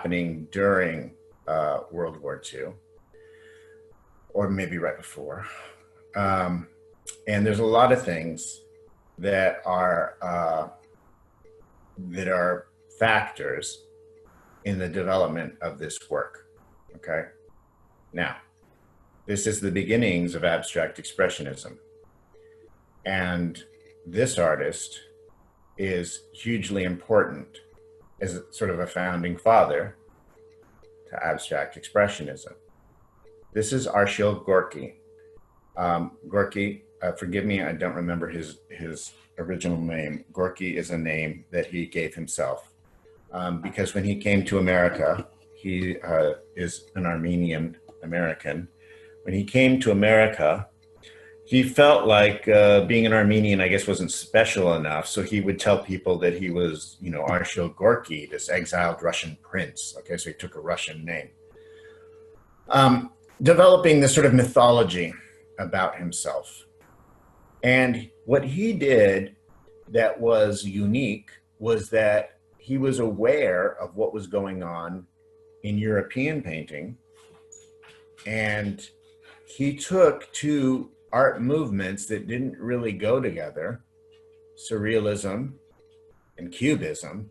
happening during World War II, or maybe right before. And there's a lot of things that are factors in the development of this work. Okay. Now, this is the beginnings of abstract expressionism. And this artist is hugely important as sort of a founding father to abstract expressionism. This is Arshil Gorky. Gorky, forgive me, I don't remember his original name. Gorky is a name that he gave himself because when he came to America, he is an Armenian American. When he came to America, he felt like being an Armenian, I guess, wasn't special enough. So he would tell people that he was, Arshil Gorky, this exiled Russian prince. Okay, so he took a Russian name. Developing this sort of mythology about himself. And what he did that was unique was that he was aware of what was going on in European painting. And he took two art movements that didn't really go together, surrealism and cubism,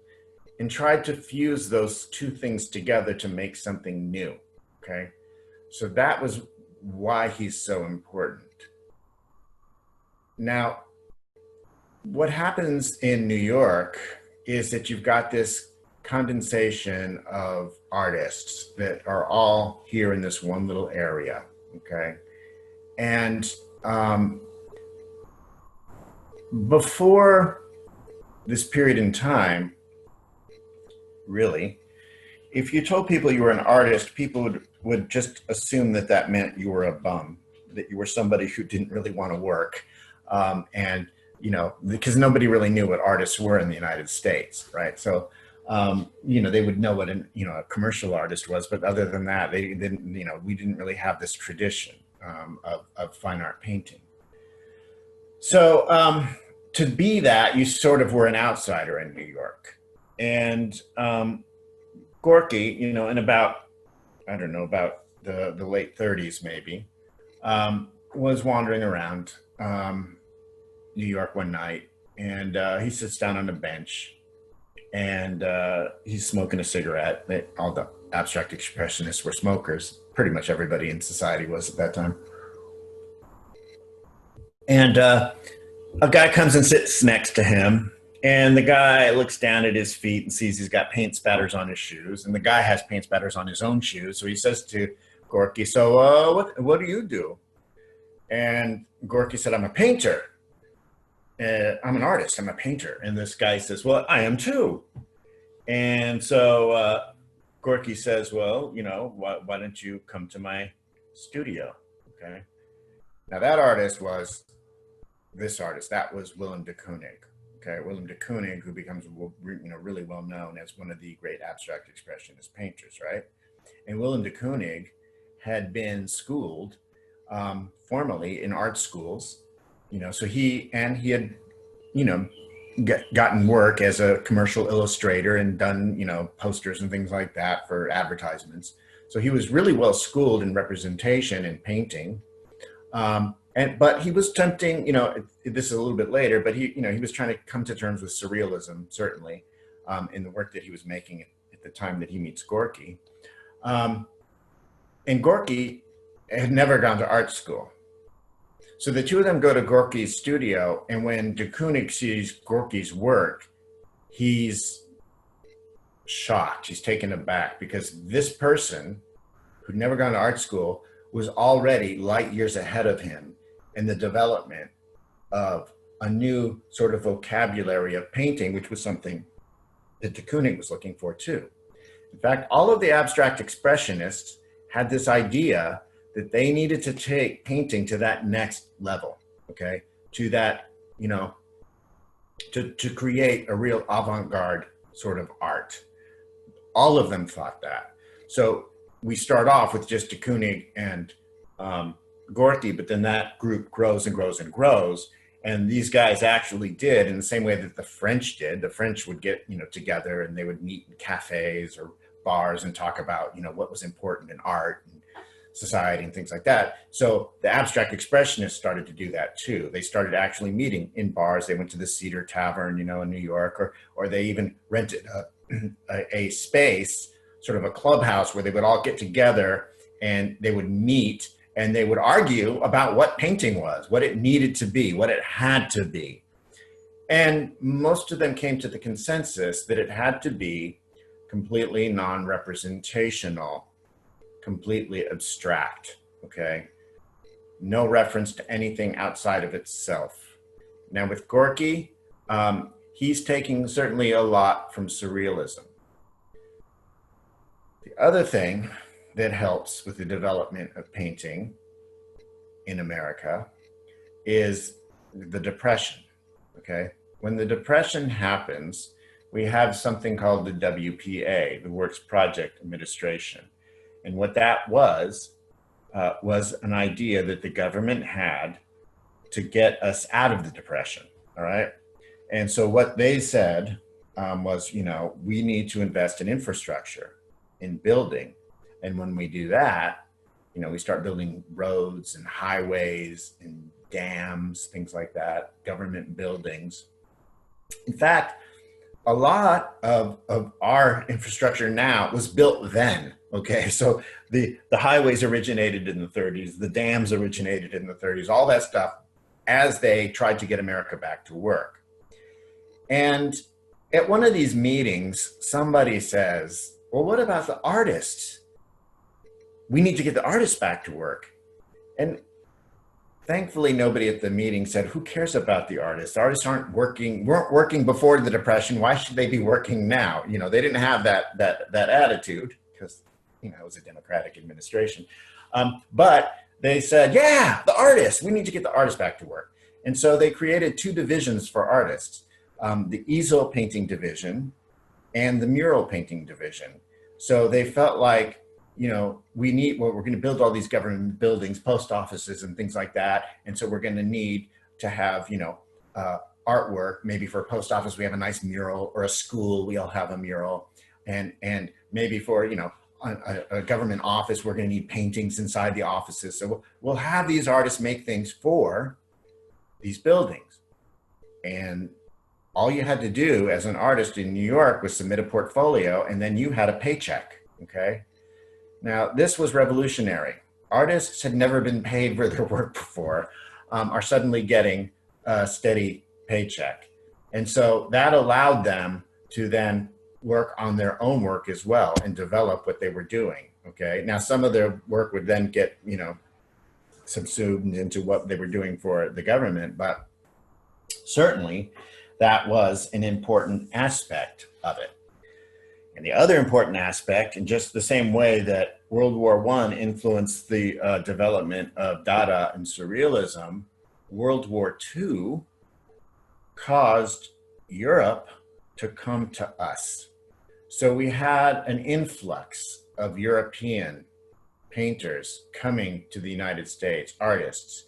and tried to fuse those two things together to make something new, okay? So that was why he's so important. Now, what happens in New York is that you've got this condensation of artists that are all here in this one little area, okay? And before this period in time, really, if you told people you were an artist, people would just assume that that meant you were a bum, that you were somebody who didn't really want to work. And, because nobody really knew what artists were in the United States, right? So, they would know what a commercial artist was, but other than that, they didn't, we didn't really have this tradition of fine art painting. So to be that, you sort of were an outsider in New York. And Gorky, in about, I don't know, about the late 30s maybe, was wandering around New York one night, and he sits down on a bench, and he's smoking a cigarette. All the abstract expressionists were smokers. Pretty much everybody in society was at that time. And a guy comes and sits next to him, and the guy looks down at his feet and sees he's got paint spatters on his shoes, and the guy has paint spatters on his own shoes. So he says to Gorky, "So what do you do?" And Gorky said, "I'm a painter. I'm an artist, I'm a painter." And this guy says, "Well, I am too." And so Gorky says, "Well, why don't you come to my studio?" Okay. Now that artist was this artist. That was Willem de Kooning. Okay, Willem de Kooning, who becomes really well known as one of the great abstract expressionist painters, right? And Willem de Kooning had been schooled formally in art schools, so he had, gotten work as a commercial illustrator and done, posters and things like that for advertisements. So he was really well schooled in representation and painting. But he was attempting, this is a little bit later, but he was trying to come to terms with surrealism, certainly, in the work that he was making at the time that he meets Gorky. And Gorky had never gone to art school. So the two of them go to Gorky's studio, and when de Kooning sees Gorky's work, he's shocked, he's taken aback, because this person who'd never gone to art school was already light years ahead of him in the development of a new sort of vocabulary of painting, which was something that de Kooning was looking for too. In fact, all of the abstract expressionists had this idea that they needed to take painting to that next level, okay? To that, to create a real avant-garde sort of art. All of them thought that. So we start off with just de Kooning and Gorky, but then that group grows and grows and grows. And these guys actually did, in the same way that the French did. The French would get, together, and they would meet in cafes or bars and talk about, what was important in art and society and things like that. So the abstract expressionists started to do that too. They started actually meeting in bars. They went to the Cedar Tavern, in New York, or they even rented a space, sort of a clubhouse, where they would all get together and they would meet and they would argue about what painting was, what it needed to be, what it had to be. And most of them came to the consensus that it had to be completely non-representational, completely abstract, okay? No reference to anything outside of itself. Now with Gorky, he's taking certainly a lot from surrealism. The other thing that helps with the development of painting in America is the Depression, okay? When the Depression happens, we have something called the WPA, the Works Project Administration. And what that was an idea that the government had to get us out of the Depression, all right? And so what they said was, we need to invest in infrastructure, in building. And when we do that, we start building roads and highways and dams, things like that, government buildings. In fact, a lot of our infrastructure now was built then, okay? So the highways originated in the 30s, the dams originated in the 30s, all that stuff, as they tried to get America back to work. And at one of these meetings, somebody says, well, what about the artists? We need to get the artists back to work. And thankfully, nobody at the meeting said, who cares about the artists? Artists weren't working before the Depression. Why should they be working now? They didn't have that attitude because, it was a Democratic administration. But they said, yeah, the artists, we need to get the artists back to work. And so they created two divisions for artists, the easel painting division and the mural painting division. So they felt like, we're going to build all these government buildings, post offices and things like that. And so we're going to need to have, artwork. Maybe for a post office, we have a nice mural, or a school, we all have a mural. And maybe for, a government office, we're going to need paintings inside the offices. So we'll have these artists make things for these buildings. And all you had to do as an artist in New York was submit a portfolio, and then you had a paycheck, okay? Now, this was revolutionary. Artists had never been paid for their work before, are suddenly getting a steady paycheck. And so that allowed them to then work on their own work as well and develop what they were doing, okay? Now, some of their work would then get, subsumed into what they were doing for the government, but certainly that was an important aspect of it. And the other important aspect, in just the same way that World War I influenced the development of Dada and Surrealism, World War II caused Europe to come to us. So we had an influx of European painters coming to the United States, artists.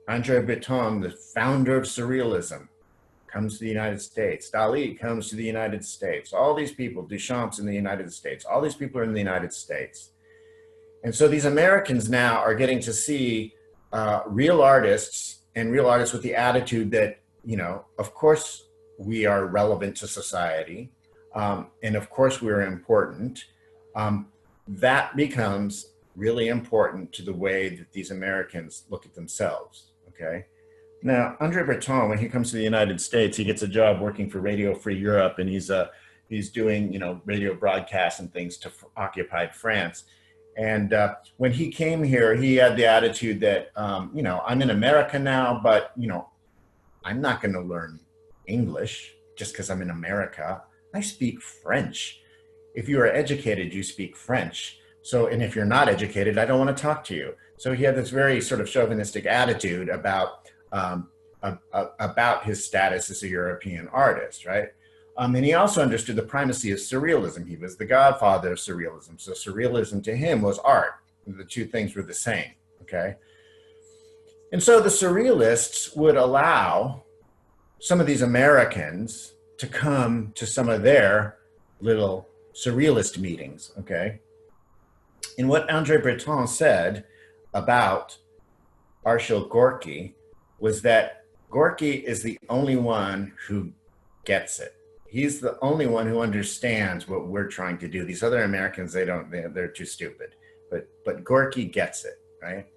André Breton, the founder of Surrealism, comes to the United States. Dali comes to the United States. All these people, Duchamp's in the United States. All these people are in the United States. And so these Americans now are getting to see real artists, and real artists with the attitude that, of course we are relevant to society. And of course we're important. That becomes really important to the way that these Americans look at themselves, okay? Now, André Breton, when he comes to the United States, he gets a job working for Radio Free Europe, and he's doing, radio broadcasts and things to occupied France. And when he came here, he had the attitude that, I'm in America now, but, I'm not going to learn English just because I'm in America. I speak French. If you are educated, you speak French. So, and if you're not educated, I don't want to talk to you. So he had this very sort of chauvinistic attitude about his status as a European artist, right? And he also understood the primacy of surrealism. He was the godfather of surrealism. So surrealism to him was art. The two things were the same, okay? And so the surrealists would allow some of these Americans to come to some of their little surrealist meetings, okay? And what Andre Breton said about Arshil Gorky was that Gorky is the only one who gets it. He's the only one who understands what we're trying to do. These other Americans, they're too stupid. But Gorky gets it, right?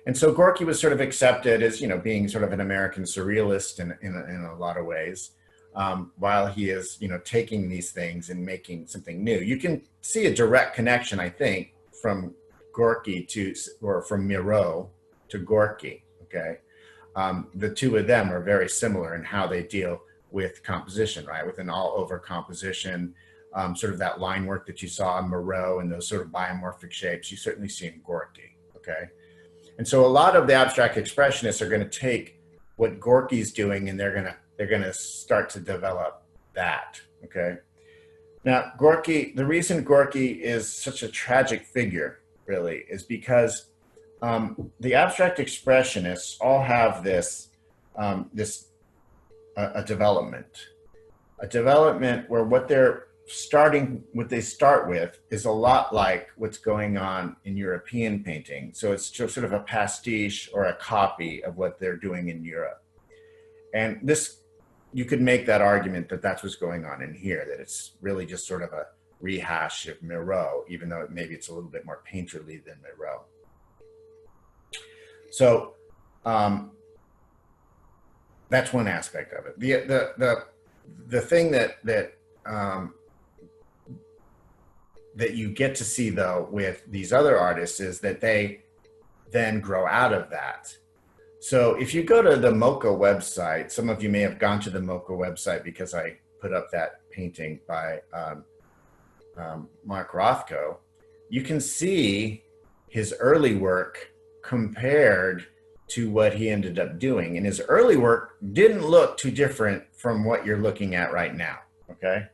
And so Gorky was sort of accepted as, being sort of an American surrealist in a lot of ways, while he is, taking these things and making something new. You can see a direct connection, I think, from Gorky from Miro to Gorky, okay? The two of them are very similar in how they deal with composition, right? With an all-over composition, sort of that line work that you saw in Miro and those sort of biomorphic shapes, you certainly see in Gorky, okay? And so a lot of the abstract expressionists are going to take what Gorky's doing and they're going to start to develop that, okay? Now, Gorky, the reason Gorky is such a tragic figure, really, is because the abstract expressionists all have a development where what they start with is a lot like what's going on in European painting. So it's just sort of a pastiche or a copy of what they're doing in Europe. And you could make that argument that that's what's going on in here, that it's really just sort of a rehash of Miro, even though maybe it's a little bit more painterly than Miro. So that's one aspect of it. The thing that you get to see, though, with these other artists is that they then grow out of that. So if you go to the MoCA website, some of you may have gone to the MoCA website because I put up that painting by Mark Rothko, you can see his early work compared to what he ended up doing. And his early work didn't look too different from what you're looking at right now, okay?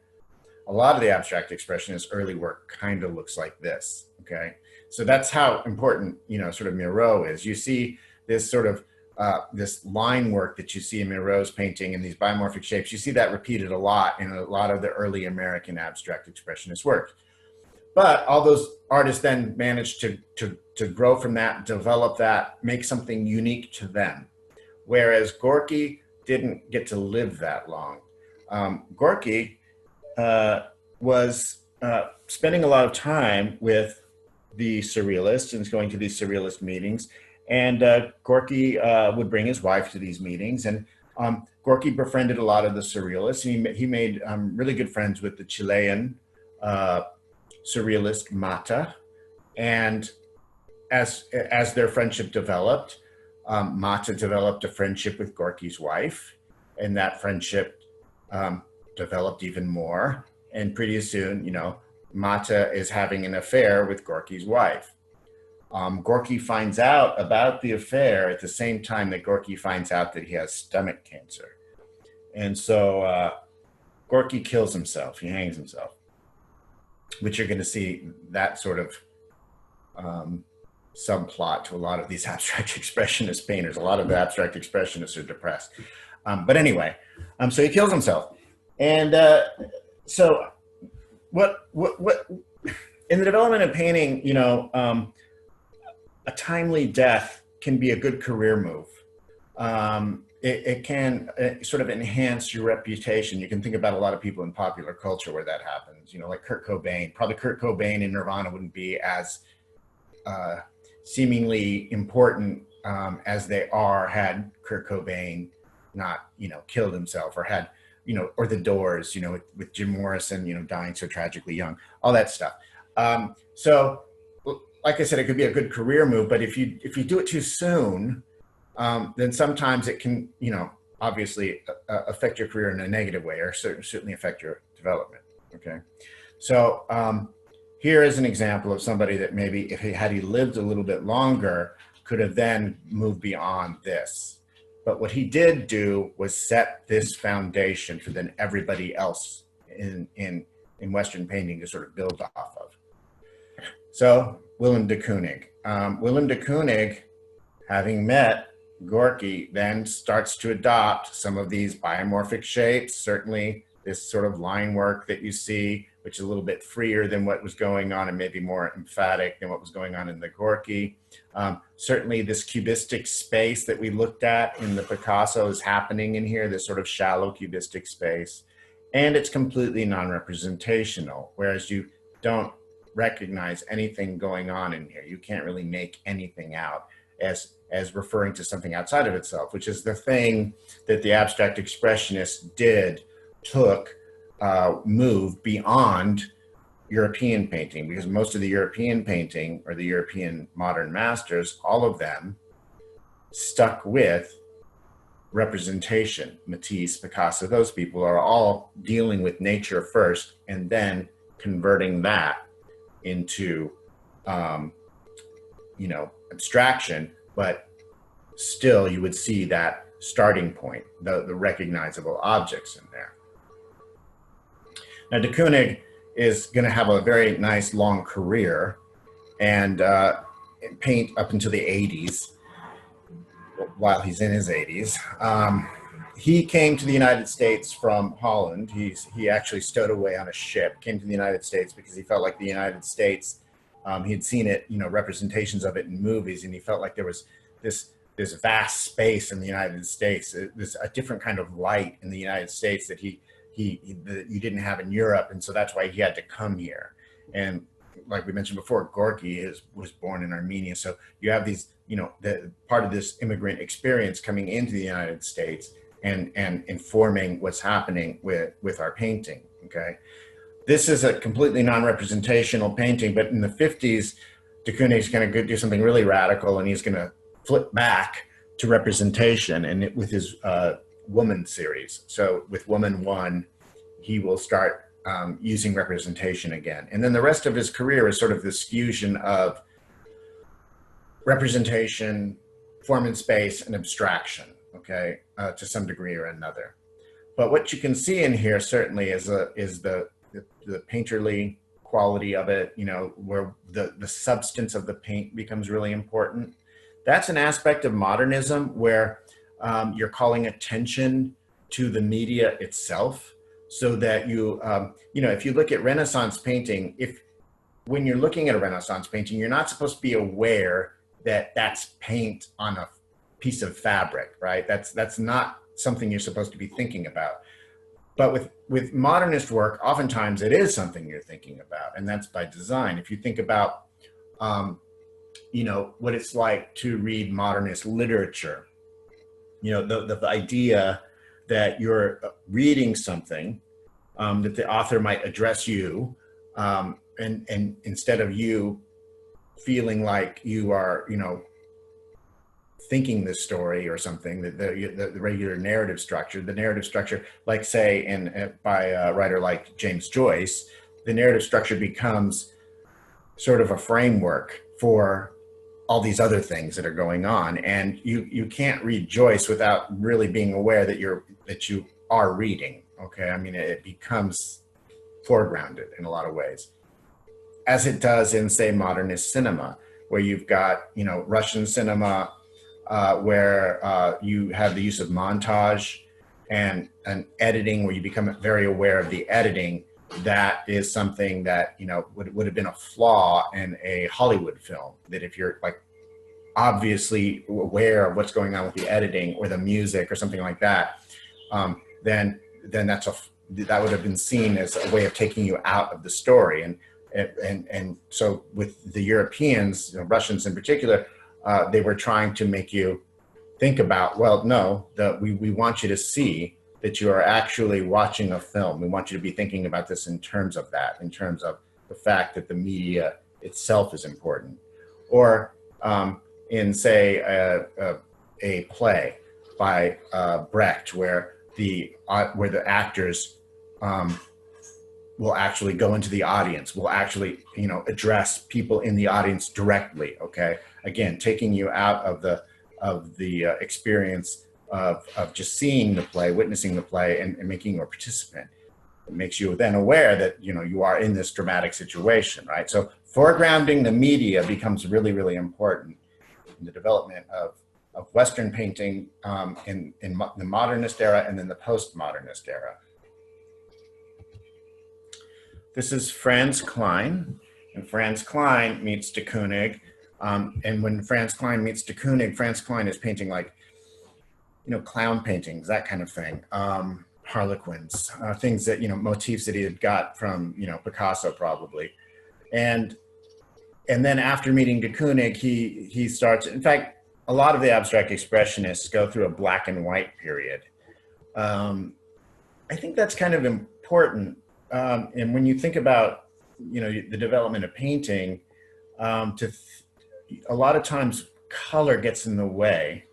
A lot of the abstract expressionist early work kind of looks like this, okay? So that's how important, sort of Miro is. You see this sort of, this line work that you see in Miro's painting and these biomorphic shapes, you see that repeated a lot in a lot of the early American abstract expressionist work. But all those artists then managed to grow from that, develop that, make something unique to them. Whereas Gorky didn't get to live that long. Gorky was spending a lot of time with the surrealists and going to these surrealist meetings. And Gorky would bring his wife to these meetings. And Gorky befriended a lot of the surrealists. He made really good friends with the Chilean surrealist Mata. And as their friendship developed, Mata developed a friendship with Gorky's wife. And that friendship developed even more. And pretty soon, Mata is having an affair with Gorky's wife. Gorky finds out about the affair at the same time that Gorky finds out that he has stomach cancer. And so Gorky kills himself, he hangs himself, which you're going to see that sort of subplot to a lot of these abstract expressionist painters. A lot of the abstract expressionists are depressed. But anyway, so he kills himself. And so what in the development of painting, a timely death can be a good career move. It can sort of enhance your reputation. You can think about a lot of people in popular culture where that happens, like Kurt Cobain. Probably Kurt Cobain and Nirvana wouldn't be as seemingly important as they are had Kurt Cobain not, killed himself, or had, or the Doors, with Jim Morrison, dying so tragically young, all that stuff. So like I said, it could be a good career move, but if you do it too soon, then sometimes it can, obviously affect your career in a negative way, or certainly affect your development. Okay, so here is an example of somebody that maybe, if he lived a little bit longer, could have then moved beyond this. But what he did do was set this foundation for then everybody else in Western painting to sort of build off of. So Willem de Kooning. Willem de Kooning, having met Gorky, then starts to adopt some of these biomorphic shapes, certainly this sort of line work that you see, which is a little bit freer than what was going on and maybe more emphatic than what was going on in the Gorky. Certainly this cubistic space that we looked at in the Picasso is happening in here, this sort of shallow cubistic space. And it's completely non-representational, whereas you don't recognize anything going on in here. You can't really make anything out as referring to something outside of itself, which is the thing that the abstract expressionists moved beyond European painting, because most of the European painting, or the European modern masters, all of them stuck with representation. Matisse, Picasso, those people are all dealing with nature first and then converting that into abstraction, but still you would see that starting point, the recognizable objects in there. Now de Kooning is going to have a very nice long career and paint up into the 80s, while he's in his 80s. He came to the United States from Holland. He actually stowed away on a ship, came to the United States because he felt like the United States, he had seen it, representations of it in movies, and he felt like there was this vast space in the United States, there's a different kind of light in the United States that that you didn't have in Europe, and so that's why he had to come here. And like we mentioned before, Gorky was born in Armenia, so you have these, the part of this immigrant experience coming into the United States and informing what's happening with our painting. Okay, this is a completely non-representational painting, but in the 50s, de Kooning is going to do something really radical, and he's going to flip back to representation, and with his Woman series. So with Woman 1, he will start using representation again. And then the rest of his career is sort of this fusion of representation, form and space, and abstraction, okay, to some degree or another. But what you can see in here certainly is the painterly quality of it, where the substance of the paint becomes really important. That's an aspect of modernism where you're calling attention to the media itself, so that if you look at Renaissance painting, when you're looking at a Renaissance painting, you're not supposed to be aware that that's paint on a piece of fabric, right? That's not something you're supposed to be thinking about. But with modernist work, oftentimes it is something you're thinking about, and that's by design. If you think about what it's like to read modernist literature, the idea that you're reading something, that the author might address you, and instead of you feeling like you are, thinking this story or something, the regular narrative structure, like say by a writer like James Joyce, the narrative structure becomes sort of a framework for all these other things that are going on, and you can't read Joyce without really being aware that you are reading. Okay, I mean, it becomes foregrounded in a lot of ways, as it does in, say, modernist cinema, where you've got Russian cinema, where you have the use of montage and editing, where you become very aware of the editing. That is something that would have been a flaw in a Hollywood film, that if you're like obviously aware of what's going on with the editing or the music or something like that, then that would have been seen as a way of taking you out of the story. And so with the Europeans, Russians in particular, they were trying to make you think about, well, no, we want you to see that you are actually watching a film. We want you to be thinking about this in terms of that, in terms of the fact that the media itself is important. Or in, say, a play by Brecht, where the actors will actually go into the audience, will actually address people in the audience directly. Okay, again, taking you out of the experience of just seeing the play, witnessing the play, and making you a participant. It makes you then aware that you are in this dramatic situation, right? So foregrounding the media becomes really, really important in the development of Western painting in the modernist era and then the postmodernist era. this is Franz Klein, and Franz Klein meets de Kooning. And when Franz Klein meets de Kooning, Franz Klein is painting like, clown paintings, that kind of thing. Harlequins, things that, motifs that he had got from, Picasso probably. And then after meeting de Kooning, he starts, in fact, a lot of the abstract expressionists go through a black and white period. I think that's kind of important. And when you think about, the development of painting, a lot of times color gets in the way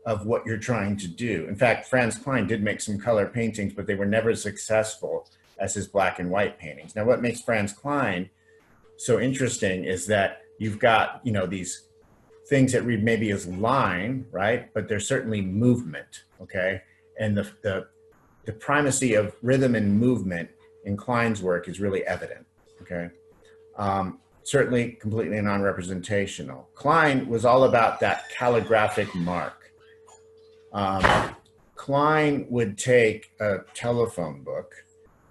of what you're trying to do. In fact, Franz Klein did make some color paintings, but they were never as successful as his black and white paintings. Now, what makes Franz Klein so interesting is that you've got, these things that read maybe as line, right? But there's certainly movement, okay? And the primacy of rhythm and movement in Klein's work is really evident, okay? Certainly completely non-representational. Klein was all about that calligraphic mark. Klein would take a telephone book.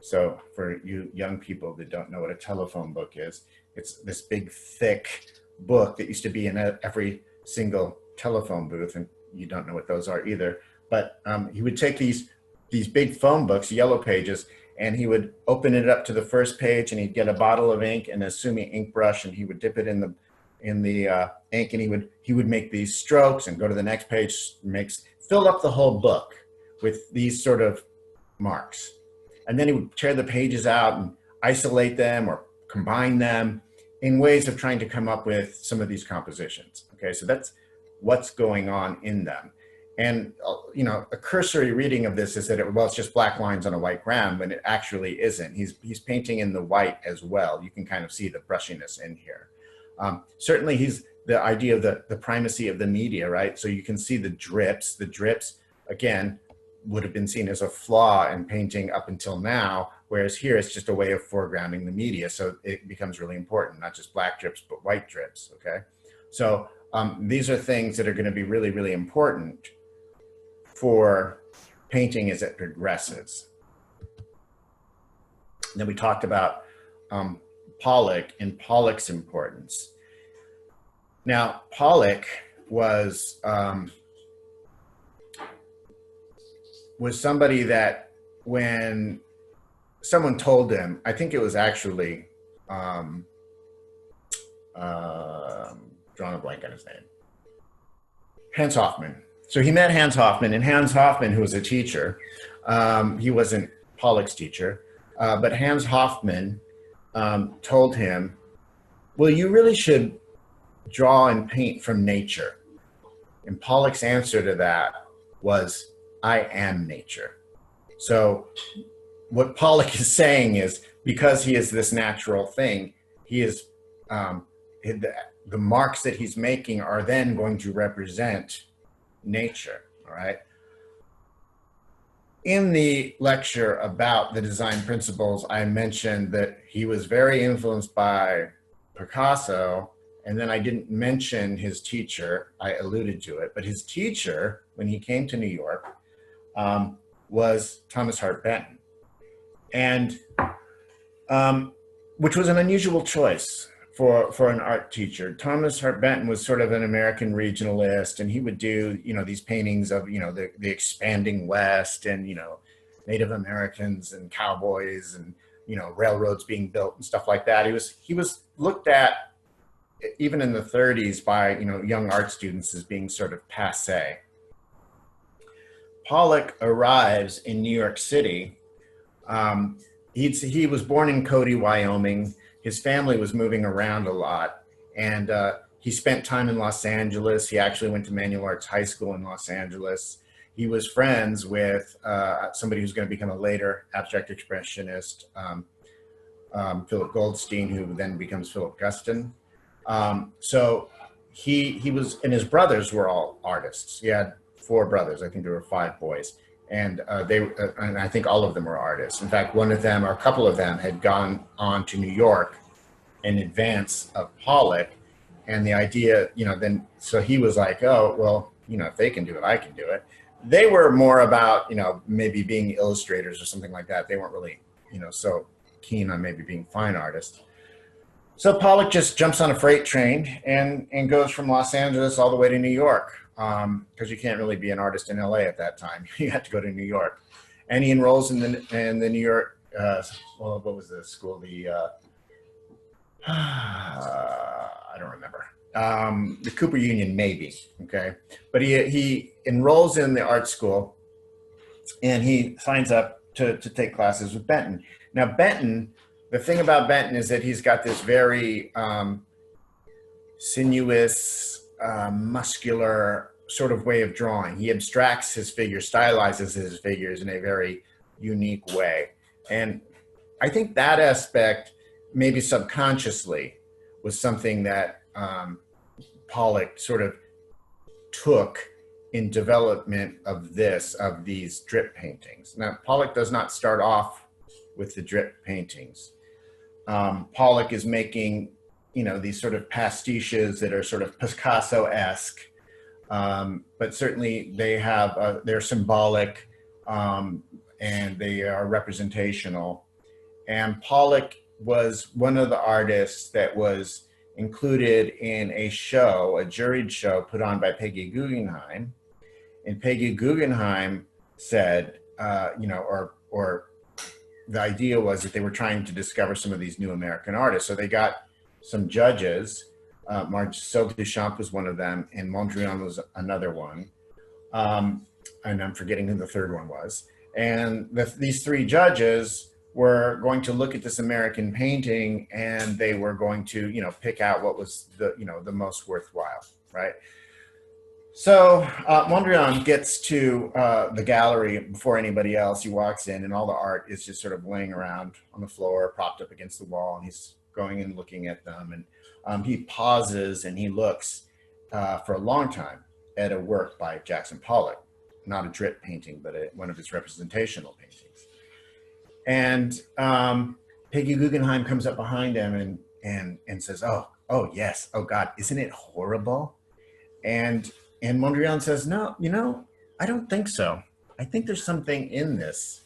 So for you young people that don't know what a telephone book is, it's this big, thick book that used to be in every single telephone booth, and you don't know what those are either. But he would take these big phone books, yellow pages, and he would open it up to the first page, and he'd get a bottle of ink and a Sumi ink brush, and he would dip it in the ink, and he would make these strokes and go to the next page, fill up the whole book with these sort of marks. And then he would tear the pages out and isolate them or combine them in ways of trying to come up with some of these compositions. Okay, so that's what's going on in them. And, a cursory reading of this is that it's just black lines on a white ground, when it actually isn't. He's painting in the white as well. You can kind of see the brushiness in here. Certainly he's the idea of the primacy of the media, right? So you can see the drips. The drips, again, would have been seen as a flaw in painting up until now, whereas here it's just a way of foregrounding the media. So it becomes really important, not just black drips, but white drips, okay? So these are things that are going to be really, really important for painting as it progresses. And then we talked about Pollock and Pollock's importance. Now, Pollock was somebody that when someone told him, I think it was actually, drawing a blank on his name, Hans Hofmann. So he met Hans Hofmann, and Hans Hofmann, who was a teacher, he wasn't Pollock's teacher, but Hans Hofmann told him, well, you really should draw and paint from nature. And Pollock's answer to that was, I am nature. So what Pollock is saying is, because he is this natural thing, he is, the marks that he's making are then going to represent nature, all right? In the lecture about the design principles, I mentioned that he was very influenced by Picasso, and then I didn't mention his teacher. I alluded to it, but his teacher, when he came to New York, was Thomas Hart Benton, and which was an unusual choice for an art teacher. Thomas Hart Benton was sort of an American regionalist, and he would do, these paintings of, the expanding West and, Native Americans and cowboys and, railroads being built and stuff like that. He was looked at, even in the 30s, by, young art students as being sort of passé. Pollock arrives in New York City. He was born in Cody, Wyoming. His family was moving around a lot, and he spent time in Los Angeles. He actually went to Manual Arts High School in Los Angeles. He was friends with somebody who's going to become a later abstract expressionist, Philip Goldstein, who then becomes Philip Guston. So he was, and his brothers were all artists. He had 4 brothers. I think there were 5 boys. And and I think all of them were artists. In fact, one of them, or a couple of them, had gone on to New York in advance of Pollock. And the idea, then, so he was like, oh, well, if they can do it, I can do it. They were more about, maybe being illustrators or something like that. They weren't really, so keen on maybe being fine artists. So Pollock just jumps on a freight train and goes from Los Angeles all the way to New York, because you can't really be an artist in LA at that time. You had to go to New York, and he enrolls in the New York. Well, what was the school? I don't remember. The Cooper Union, maybe. Okay, but he enrolls in the art school, and he signs up to take classes with Benton. Now, Benton. The thing about Benton is that he's got this very sinuous, muscular sort of way of drawing. He abstracts his figures, stylizes his figures in a very unique way. And I think that aspect, maybe subconsciously, was something that Pollock sort of took in development of these drip paintings. Now, Pollock does not start off with the drip paintings. Pollock is making, these sort of pastiches that are sort of Picasso-esque, but certainly they're symbolic, and they are representational. And Pollock was one of the artists that was included in a juried show put on by Peggy Guggenheim. And Peggy Guggenheim said, or the idea was that they were trying to discover some of these new American artists. So they got some judges. Marcel Duchamp was one of them, and Mondrian was another one. And I'm forgetting who the third one was. And these three judges were going to look at this American painting, and they were going to, pick out what was the most worthwhile, right? So Mondrian gets to the gallery before anybody else. He walks in, and all the art is just sort of laying around on the floor, propped up against the wall, and he's going and looking at them. And he pauses and he looks for a long time at a work by Jackson Pollock, not a drip painting, but one of his representational paintings. And Peggy Guggenheim comes up behind him and says, "Oh yes, oh God, isn't it horrible?" And Mondrian says, "No, I don't think so. I think there's something in this."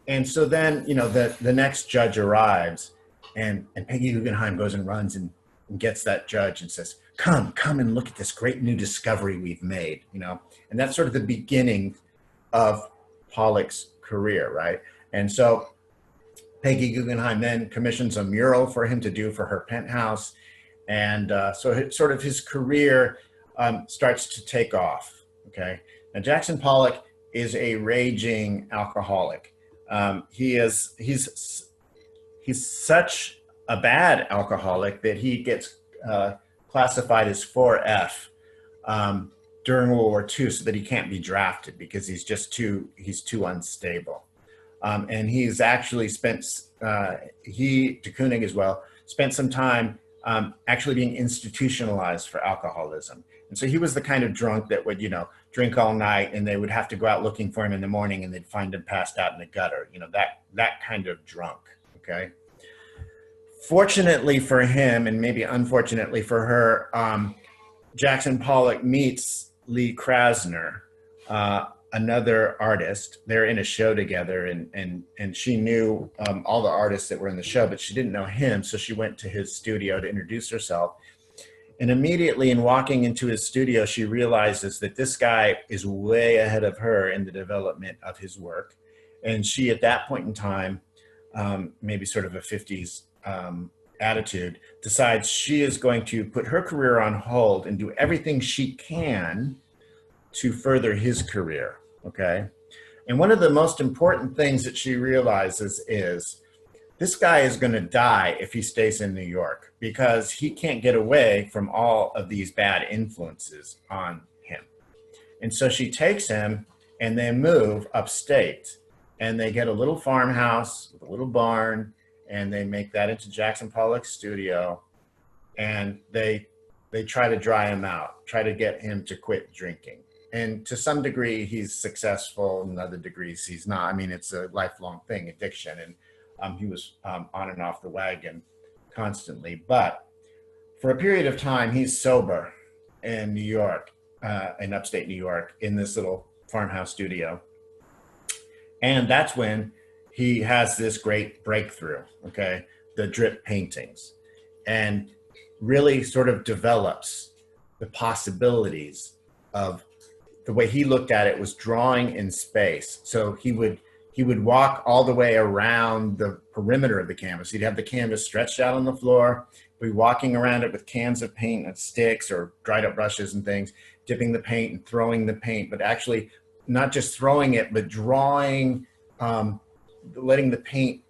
And so then, the next judge arrives, and Peggy Guggenheim goes and runs and gets that judge and says, come and look at this great new discovery we've made, And that's sort of the beginning of Pollock's career, right? And so Peggy Guggenheim then commissions a mural for him to do for her penthouse. And so sort of his career starts to take off, okay? Now, Jackson Pollock is a raging alcoholic. He's such a bad alcoholic that he gets classified as 4F during World War II, so that he can't be drafted because he's too unstable. And he's actually spent, de Kooning as well, spent some time actually being institutionalized for alcoholism. And so he was the kind of drunk that would, drink all night, and they would have to go out looking for him in the morning, and they'd find him passed out in the gutter, that kind of drunk, okay? Fortunately for him, and maybe unfortunately for her, Jackson Pollock meets Lee Krasner, another artist. They're in a show together, and she knew all the artists that were in the show, but she didn't know him, so she went to his studio to introduce herself. And immediately, in walking into his studio, she realizes that this guy is way ahead of her in the development of his work. And she, at that point in time, maybe sort of a 50s attitude, decides she is going to put her career on hold and do everything she can to further his career, okay? And one of the most important things that she realizes is this guy is going to die if he stays in New York, because he can't get away from all of these bad influences on him. And so she takes him, and they move upstate, and they get a little farmhouse with a little barn, and they make that into Jackson Pollock's studio, and they try to dry him out, try to get him to quit drinking. And to some degree, he's successful. In other degrees, he's not. I mean, it's a lifelong thing, addiction. And he was on and off the wagon constantly. But for a period of time, he's sober in New York, in upstate New York, in this little farmhouse studio. And that's when he has this great breakthrough, okay, the drip paintings, and really sort of develops the possibilities of the way he looked at it was drawing in space. So he would walk all the way around the perimeter of the canvas. He'd have the canvas stretched out on the floor, be walking around it with cans of paint and sticks or dried up brushes and things, dipping the paint and throwing the paint, but actually not just throwing it, but drawing, letting the paint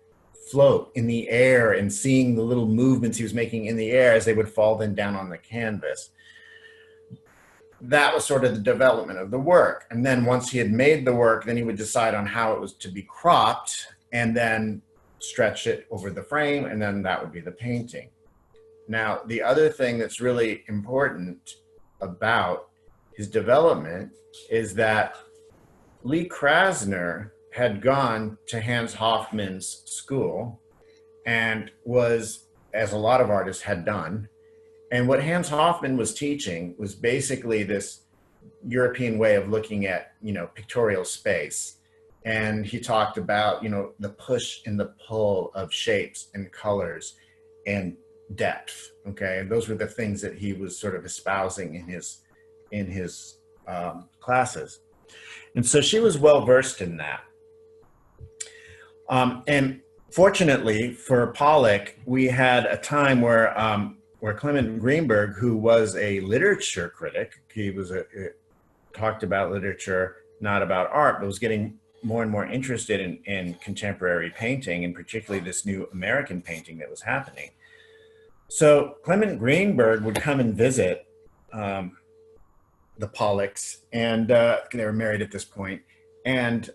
float in the air and seeing the little movements he was making in the air as they would fall then down on the canvas. That was sort of the development of the work. And then once he had made the work, then he would decide on how it was to be cropped and then stretch it over the frame, and then that would be the painting. Now, the other thing that's really important about his development is that Lee Krasner had gone to Hans Hofmann's school and was, as a lot of artists had done, and what Hans Hofmann was teaching was basically this European way of looking at, pictorial space. And he talked about, the push and the pull of shapes and colors and depth. Okay. And those were the things that he was sort of espousing in his classes. And so she was well versed in that. And fortunately for Pollock, we had a time where Clement Greenberg, who was a literature critic, he talked about literature, not about art, but was getting more and more interested in contemporary painting, and particularly this new American painting that was happening. So Clement Greenberg would come and visit the Pollocks, and they were married at this point, and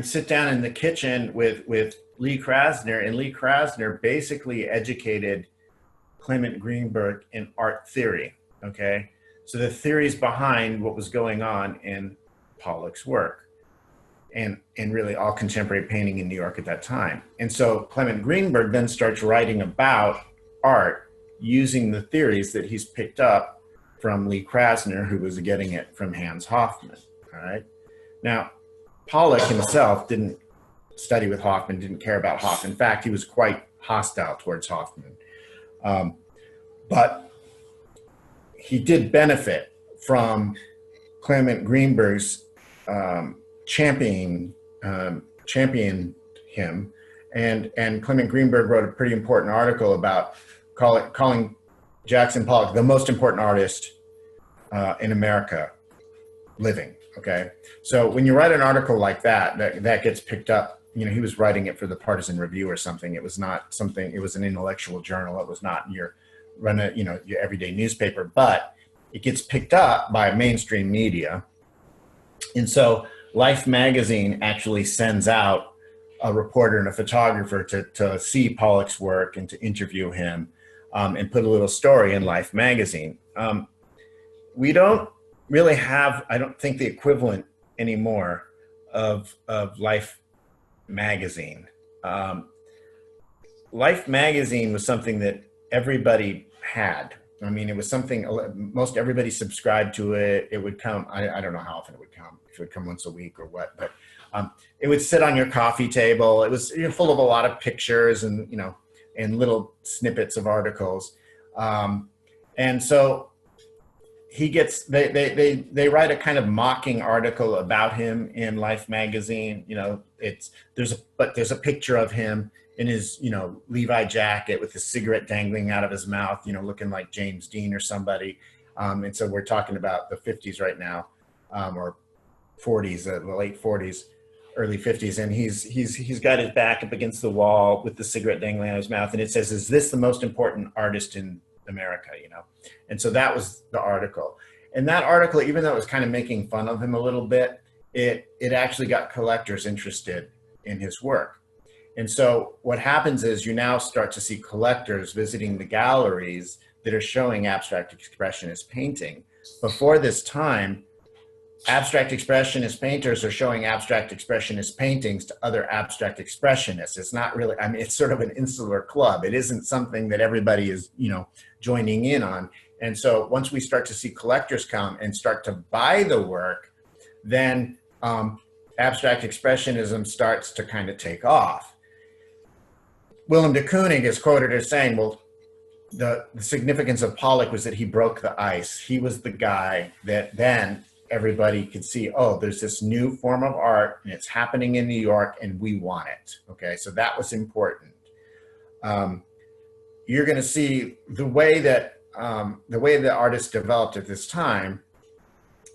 sit down in the kitchen with Lee Krasner, and Lee Krasner basically educated Clement Greenberg in art theory, okay? So the theories behind what was going on in Pollock's work and really all contemporary painting in New York at that time. And so Clement Greenberg then starts writing about art using the theories that he's picked up from Lee Krasner, who was getting it from Hans Hofmann, all right? Now, Pollock himself didn't study with Hofmann, didn't care about Hofmann. In fact, he was quite hostile towards Hofmann. But he did benefit from Clement Greenberg's championing him, and Clement Greenberg wrote a pretty important article about calling Jackson Pollock the most important artist in America living. Okay, so when you write an article like that gets picked up. He was writing it for the Partisan Review or something. It was not something. It was an intellectual journal. It was not your your everyday newspaper. But it gets picked up by mainstream media, and so Life magazine actually sends out a reporter and a photographer to see Pollock's work and to interview him, and put a little story in Life magazine. We don't really have, I don't think, the equivalent anymore of Life magazine. Life magazine was something that everybody had. I mean, it was something most everybody subscribed to it. It would come, I don't know how often it would come, if it would come once a week or what, but it would sit on your coffee table. It was full of a lot of pictures and, and little snippets of articles. And so he gets, they write a kind of mocking article about him in Life magazine. There's a picture of him in his, Levi jacket with a cigarette dangling out of his mouth, looking like James Dean or somebody. And so we're talking about the 50s right now, or 40s, the late 40s, early 50s. And he's got his back up against the wall with the cigarette dangling out of his mouth. And it says, "Is this the most important artist in America?" And so that was the article. And that article, even though it was kind of making fun of him a little bit, it actually got collectors interested in his work. And so what happens is you now start to see collectors visiting the galleries that are showing abstract expressionist painting. Before this time, abstract expressionist painters are showing abstract expressionist paintings to other abstract expressionists. It's not really, it's sort of an insular club. It isn't something that everybody is, joining in on. And so once we start to see collectors come and start to buy the work, then abstract expressionism starts to kind of take off. Willem de Kooning is quoted as saying, well, the significance of Pollock was that he broke the ice. He was the guy that then everybody could see, oh, there's this new form of art and it's happening in New York and we want it. Okay, so that was important. You're going to see the way that the artists developed at this time.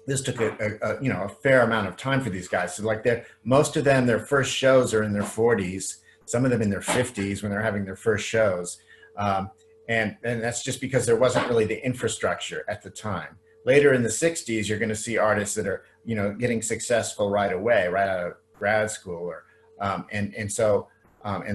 This took a fair amount of time for these guys. So like most of them, their first shows are in their 40s, some of them in their 50s when they're having their first shows. And that's just because there wasn't really the infrastructure at the time. Later in the 60s, you're going to see artists that are, getting successful right away, right out of grad school, and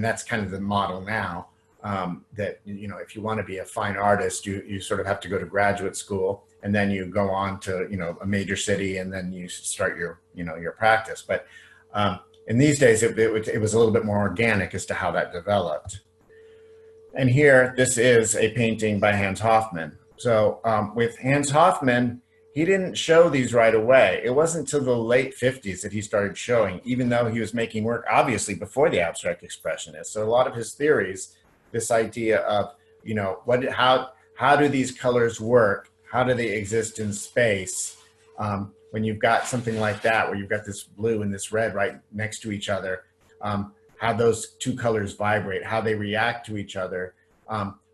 that's kind of the model now. That if you want to be a fine artist, you sort of have to go to graduate school, and then you go on to a major city, and then you start your practice. But in these days, it was a little bit more organic as to how that developed. And here, this is a painting by Hans Hofmann. So with Hans Hofmann, he didn't show these right away. It wasn't until the late 50s that he started showing, even though he was making work, obviously, before the abstract expressionists. So a lot of his theories, this idea of, how do these colors work? How do they exist in space? When you've got something like that, where you've got this blue and this red right next to each other, how those two colors vibrate, how they react to each other,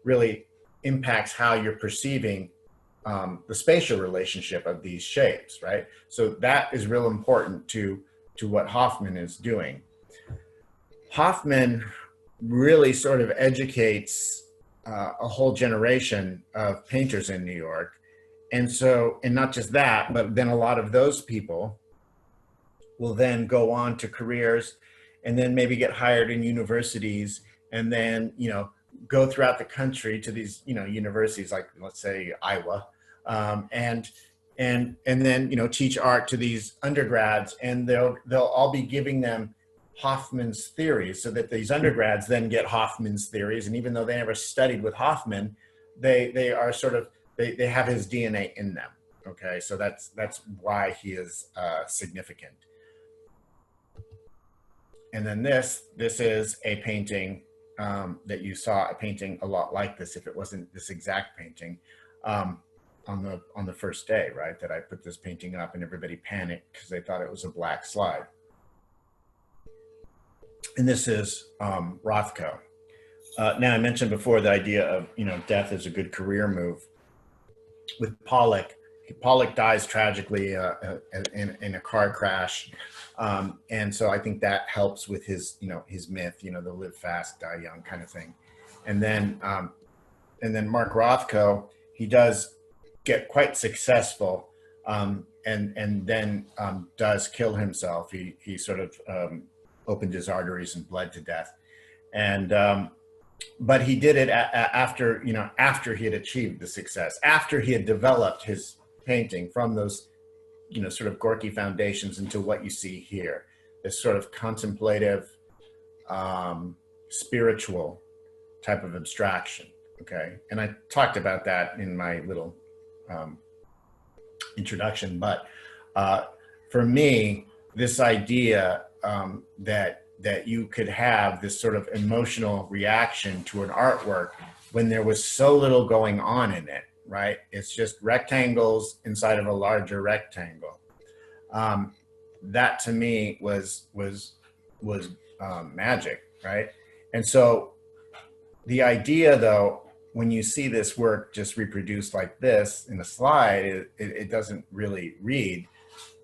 really impacts how you're perceiving the spatial relationship of these shapes, right? So that is real important to what Hofmann is doing. Hofmann really sort of educates a whole generation of painters in New York. And not just that, but then a lot of those people will then go on to careers and then maybe get hired in universities, and then, go throughout the country to these, universities like, let's say, Iowa, and then, teach art to these undergrads, and they'll all be giving them Hofmann's theories, so that these undergrads then get Hofmann's theories. And even though they never studied with Hofmann, they are sort of, they have his DNA in them. Okay, so that's why he is significant. And then this is a painting that you saw, a painting a lot like this, if it wasn't this exact painting, on the first day, right? That I put this painting up and everybody panicked because they thought it was a black slide. And this is Rothko. Now, I mentioned before the idea of, death is a good career move. With Pollock dies tragically in a car crash. And so I think that helps with his, his myth, the live fast, die young kind of thing. And then Mark Rothko, he does get quite successful, and then does kill himself. He sort of opened his arteries and bled to death. And but he did it after he had achieved the success, after he had developed his painting from those, sort of Gorky foundations into what you see here, this sort of contemplative, spiritual type of abstraction. Okay, and I talked about that in my little introduction, but for me, this idea that you could have this sort of emotional reaction to an artwork when there was so little going on in it, right? It's just rectangles inside of a larger rectangle. That to me was magic, right? And so the idea, though, when you see this work just reproduced like this in a slide, it doesn't really read.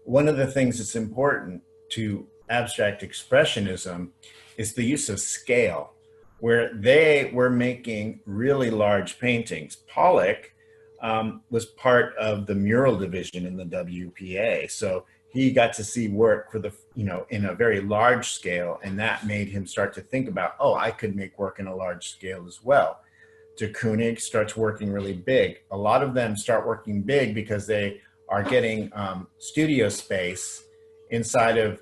One of the things that's important to abstract expressionism is the use of scale, where they were making really large paintings. Pollock was part of the mural division in the WPA, so he got to see work for the, in a very large scale, and that made him start to think about, oh, I could make work in a large scale as well. De Kooning starts working really big. A lot of them start working big because they are getting studio space inside of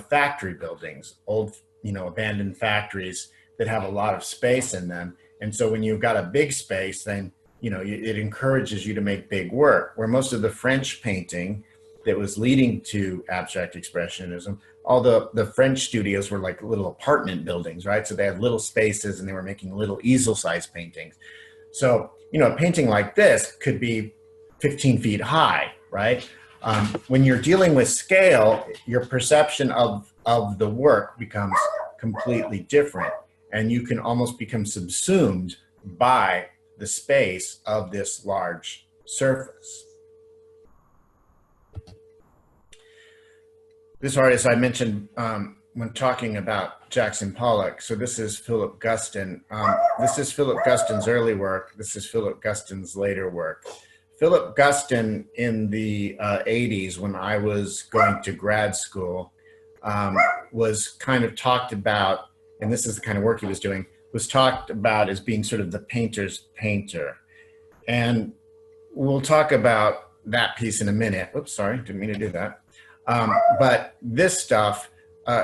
factory buildings, old, abandoned factories that have a lot of space in them. And so when you've got a big space, then, it encourages you to make big work. Where most of the French painting that was leading to abstract expressionism. All the French studios were like little apartment buildings, right? So they had little spaces and they were making little easel-sized paintings. So, you know, a painting like this could be 15 feet high, right? When you're dealing with scale, your perception of the work becomes completely different, and you can almost become subsumed by the space of this large surface. This artist I mentioned when talking about Jackson Pollock. So this is Philip Guston. This is Philip Guston's early work. This is Philip Guston's later work. Philip Guston in the 80s, when I was going to grad school, was kind of talked about, and this is the kind of work he was doing, was talked about as being sort of the painter's painter. And we'll talk about that piece in a minute. Oops, sorry, didn't mean to do that. But this stuff,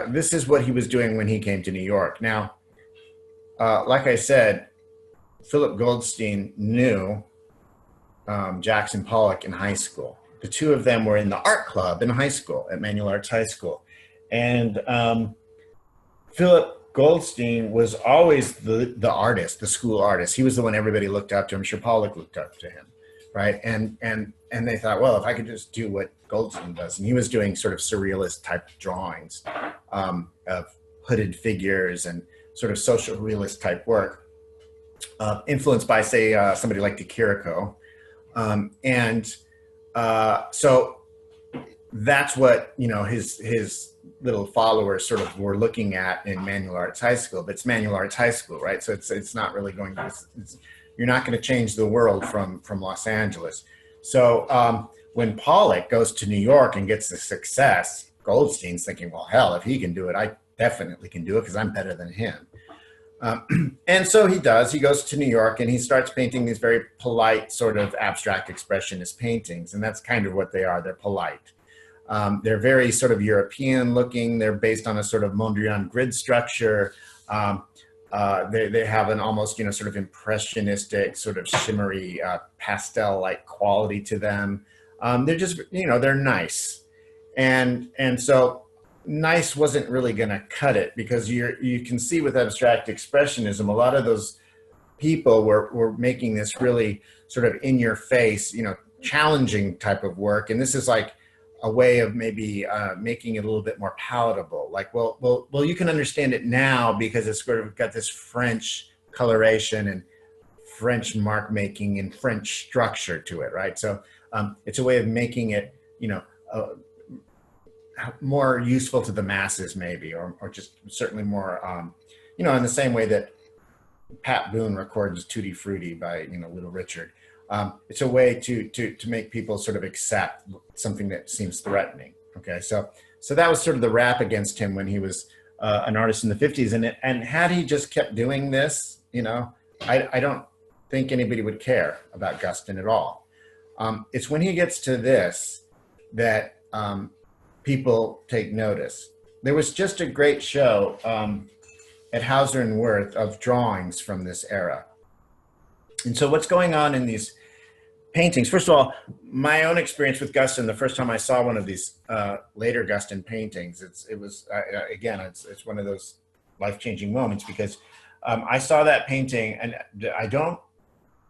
this is what he was doing when he came to New York. Now, like I said, Philip Goldstein knew Jackson Pollock in high school. The two of them were in the art club in high school, at Manual Arts High School. And Philip Goldstein was always the artist, the school artist. He was the one everybody looked up to. I'm sure Pollock looked up to him, right? And they thought, well, if I could just do what Goldstein does. And he was doing sort of surrealist type drawings of hooded figures and sort of social realist type work, influenced by, say, somebody like de Chirico. So that's what, you know, his little followers sort of were looking at in Manual Arts High School. But it's Manual Arts High School, right? So it's not really going to, you're not going to change the world from Los Angeles. So when Pollock goes to New York and gets the success, Goldstein's thinking, well, hell, if he can do it, I definitely can do it because I'm better than him. And so he does. He goes to New York and he starts painting these very polite sort of abstract expressionist paintings. And that's kind of what they are. They're polite. They're very sort of European looking. They're based on a sort of Mondrian grid structure. They have an almost, you know, sort of impressionistic, sort of shimmery pastel-like quality to them. They're just, you know, they're nice. And so nice wasn't really going to cut it, because you can see with abstract expressionism, a lot of those people were making this really sort of in your face, you know, challenging type of work. And this is like a way of maybe making it a little bit more palatable. Like, well, you can understand it now because it's sort of got this French coloration and French mark making and French structure to it, right? So it's a way of making it, you know, more useful to the masses maybe, or just certainly more, you know, in the same way that Pat Boone records Tutti Frutti by, you know, Little Richard. It's a way to make people sort of accept something that seems threatening. Okay, so that was sort of the rap against him when he was an artist in the 50s. And had he just kept doing this, you know, I don't think anybody would care about Guston at all. It's when he gets to this that people take notice. There was just a great show at Hauser and Wirth of drawings from this era. And so what's going on in these paintings? First of all, my own experience with Guston, the first time I saw one of these later Guston paintings, it was one of those life-changing moments, because I saw that painting and I don't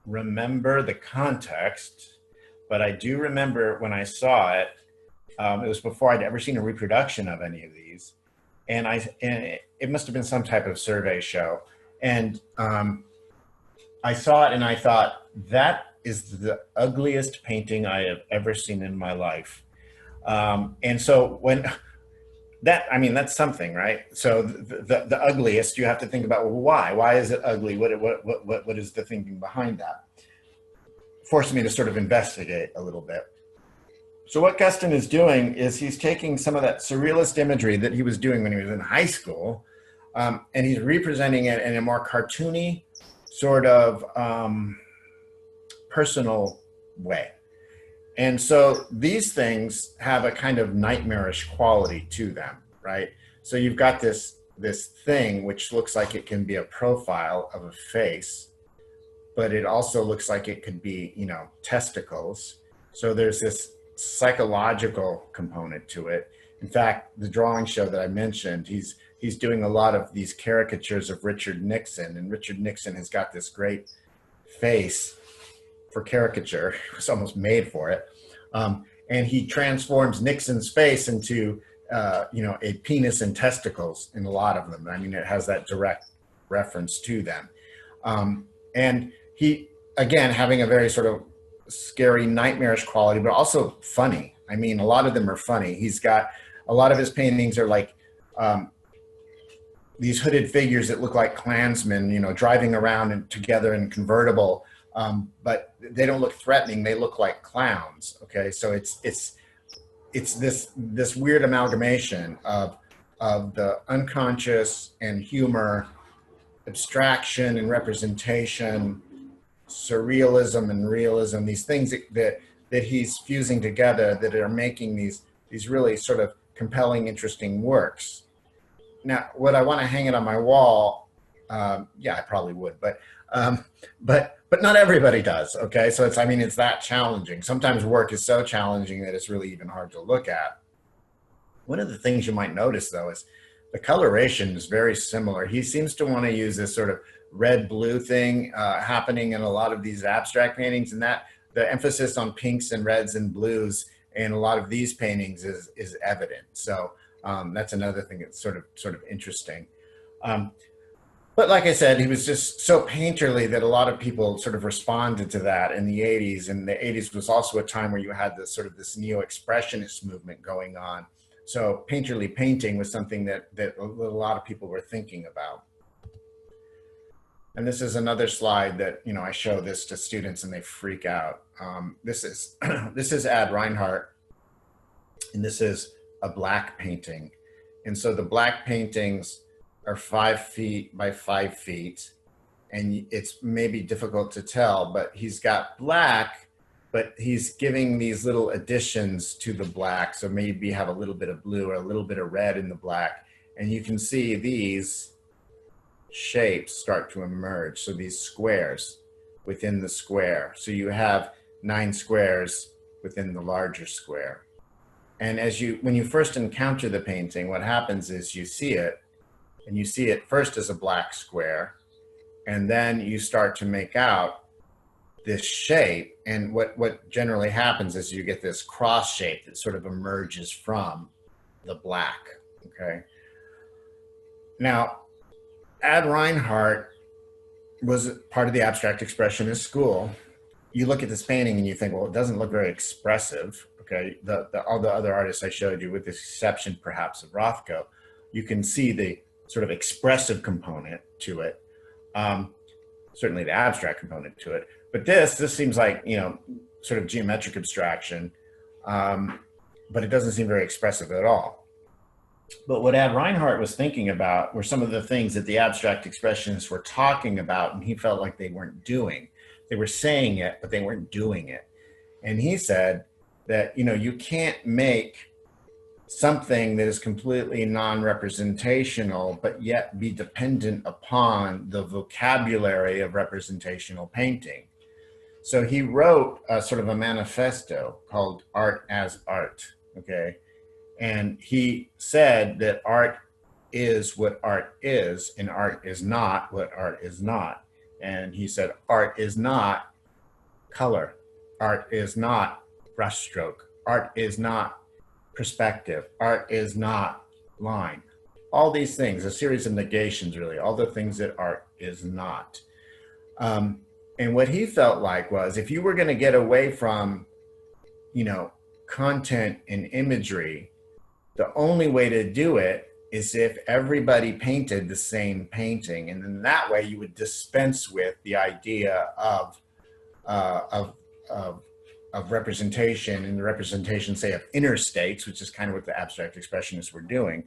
remember the context, but I do remember when I saw it, it was before I'd ever seen a reproduction of any of these. And it must have been some type of survey show. And I saw it and I thought, that is the ugliest painting I have ever seen in my life. And so when that, I mean, that's something, right? So the ugliest, you have to think about, well, why? Why is it ugly? What is the thinking behind that? Forced me to sort of investigate a little bit. So what Guston is doing is he's taking some of that surrealist imagery that he was doing when he was in high school, and he's representing it in a more cartoony, sort of personal way. And so these things have a kind of nightmarish quality to them, right? So you've got this thing which looks like it can be a profile of a face, but it also looks like it could be, you know, testicles. So there's this psychological component to it. In fact, the drawing show that I mentioned, he's doing a lot of these caricatures of Richard Nixon, and Richard Nixon has got this great face for caricature. It was almost made for it. And he transforms Nixon's face into, a penis and testicles in a lot of them. I mean, it has that direct reference to them. And he, again, having a very sort of scary, nightmarish quality, but also funny. I mean, a lot of them are funny. He's got a lot of his paintings are like these hooded figures that look like Klansmen, driving around together in convertible. But they don't look threatening. They look like clowns. Okay, so it's this weird amalgamation of the unconscious and humor, abstraction and representation, surrealism and realism. These things that he's fusing together that are making these really sort of compelling, interesting works. Now, would I want to hang it on my wall? Yeah, I probably would, but not everybody does. Okay, so it's that challenging. Sometimes work is so challenging that it's really even hard to look at. One of the things you might notice, though, is the coloration is very similar. He seems to want to use this sort of red-blue thing happening in a lot of these abstract paintings, and that the emphasis on pinks and reds and blues in a lot of these paintings is evident. So that's another thing that's sort of interesting. But like I said, he was just so painterly that a lot of people sort of responded to that in the 80s. And the 80s was also a time where you had this neo-expressionist movement going on. So painterly painting was something that a lot of people were thinking about. And this is another slide that, I show this to students and they freak out. This is Ad Reinhardt, and this is a black painting. And so the black paintings are 5 feet by 5 feet, and it's maybe difficult to tell, but he's got black, but he's giving these little additions to the black. So maybe have a little bit of blue or a little bit of red in the black, and you can see these shapes start to emerge. So these squares within the square. So you have 9 squares within the larger square. And when you first encounter the painting, what happens is you see it, and you see it first as a black square, and then you start to make out this shape. And what generally happens is you get this cross shape that sort of emerges from the black, okay? Now, Ad Reinhardt was part of the abstract expressionist school. You look at this painting and you think, well, it doesn't look very expressive, okay? All the other artists I showed you, with the exception perhaps of Rothko, you can see the sort of expressive component to it, certainly the abstract component to it. But this seems like, sort of geometric abstraction, but it doesn't seem very expressive at all. But what Ad Reinhardt was thinking about were some of the things that the abstract expressionists were talking about, and he felt like they weren't doing. They were saying it, but they weren't doing it. And he said that, you can't make something that is completely non-representational, but yet be dependent upon the vocabulary of representational painting. So he wrote a sort of a manifesto called Art as Art, okay? And he said that art is what art is, and art is not what art is not. And he said art is not color, art is not brushstroke, art is not perspective, art is not line. All these things, a series of negations really, all the things that art is not. And what he felt like was, if you were going to get away from, content and imagery, the only way to do it is if everybody painted the same painting. And then that way you would dispense with the idea of representation, and the representation, say, of inner states, which is kind of what the abstract expressionists were doing.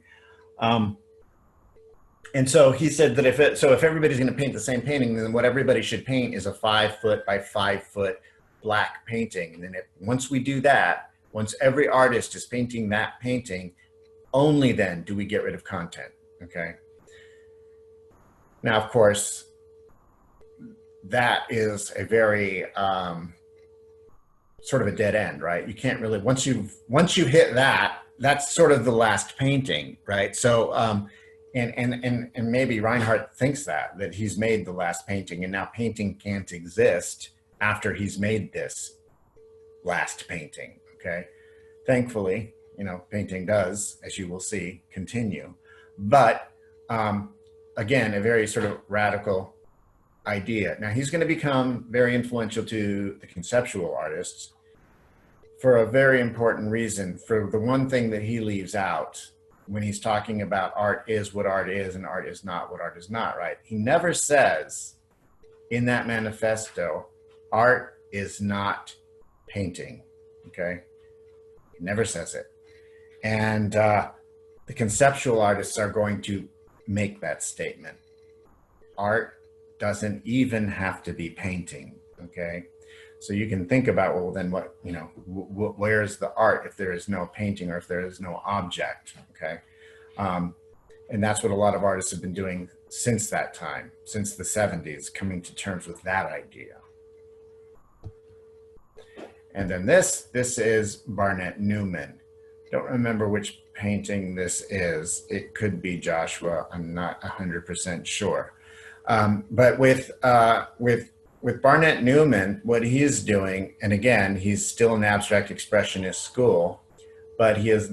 And so he said that if everybody's going to paint the same painting, then what everybody should paint is a 5 foot by 5 foot black painting. And then once we do that, once every artist is painting that painting, only then do we get rid of content, okay? Now, of course, that is a very sort of a dead end, right? You can't really, once you hit that, that's sort of the last painting, right? So and maybe Reinhardt thinks that he's made the last painting, and now painting can't exist after he's made this last painting. Okay, thankfully, painting does, as you will see, continue. But again, a very sort of radical idea. Now he's going to become very influential to the conceptual artists for a very important reason. For the one thing that he leaves out when he's talking about art is what art is and art is not what art is not, right? He never says in that manifesto, art is not painting, okay? He never says it. And the conceptual artists are going to make that statement. Art doesn't even have to be painting, okay? So you can think about, well, then what, where's the art if there is no painting or if there is no object, okay? And that's what a lot of artists have been doing since that time, since the 70s, coming to terms with that idea. And then this is Barnett Newman. Don't remember which painting this is. It could be Joshua. I'm not 100% sure. But with Barnett Newman, what he's doing, and again, he's still an abstract expressionist school, but he is,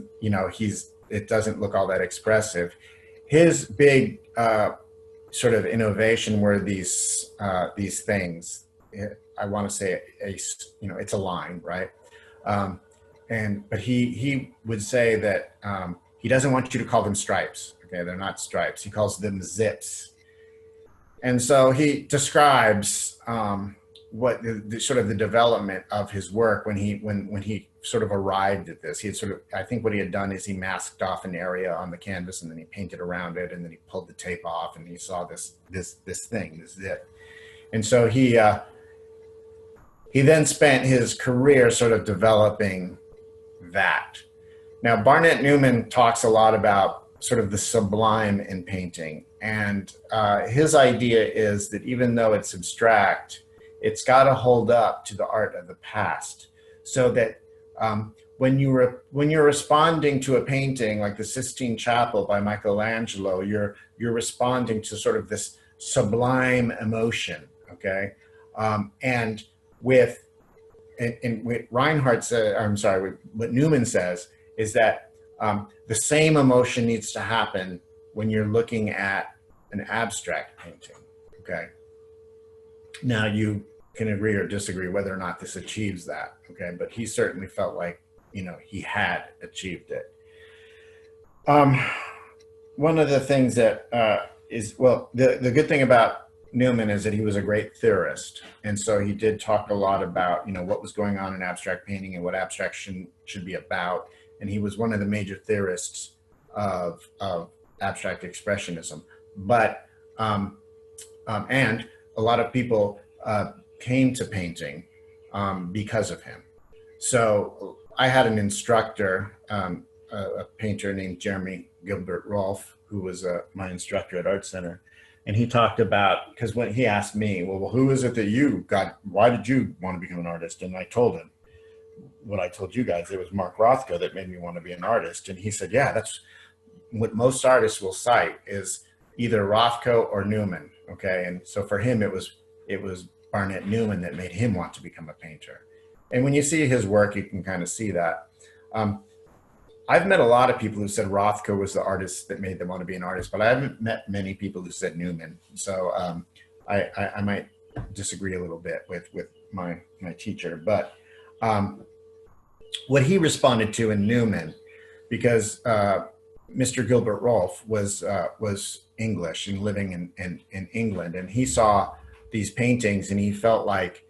it doesn't look all that expressive. His big sort of innovation were these things. I want to say it's a line, right? But he would say that he doesn't want you to call them stripes. Okay, they're not stripes. He calls them zips. And so he describes what the sort of the development of his work when he sort of arrived at this. He had sort of, I think what he had done is he masked off an area on the canvas and then he painted around it and then he pulled the tape off and he saw this thing, this zip. And so he then spent his career sort of developing that. Now, Barnett Newman talks a lot about sort of the sublime in painting. And his idea is that even though it's abstract, it's got to hold up to the art of the past. So that when you're responding to a painting like the Sistine Chapel by Michelangelo, you're responding to sort of this sublime emotion, okay? And what Reinhardt said, I'm sorry, what Newman says is that the same emotion needs to happen when you're looking at an abstract painting, okay? Now you can agree or disagree whether or not this achieves that, okay? But he certainly felt like, he had achieved it. One of the things that the good thing about Newman is that he was a great theorist. And so he did talk a lot about, what was going on in abstract painting and what abstraction should be about. And he was one of the major theorists of abstract expressionism. But, and a lot of people came to painting because of him. So I had an instructor, a painter named Jeremy Gilbert Rolfe, who was my instructor at Art Center. And he talked about, because when he asked me, well, who is it that you got, why did you want to become an artist? And I told him what I told you guys, it was Mark Rothko that made me want to be an artist. And he said, yeah, that's what most artists will cite is either Rothko or Newman, okay? And so for him, it was Barnett Newman that made him want to become a painter. And when you see his work, you can kind of see that. I've met a lot of people who said Rothko was the artist that made them want to be an artist, but I haven't met many people who said Newman. So I might disagree a little bit with my teacher. But what he responded to in Newman, because Mr. Gilbert Rolfe was English and living in England, and he saw these paintings and he felt like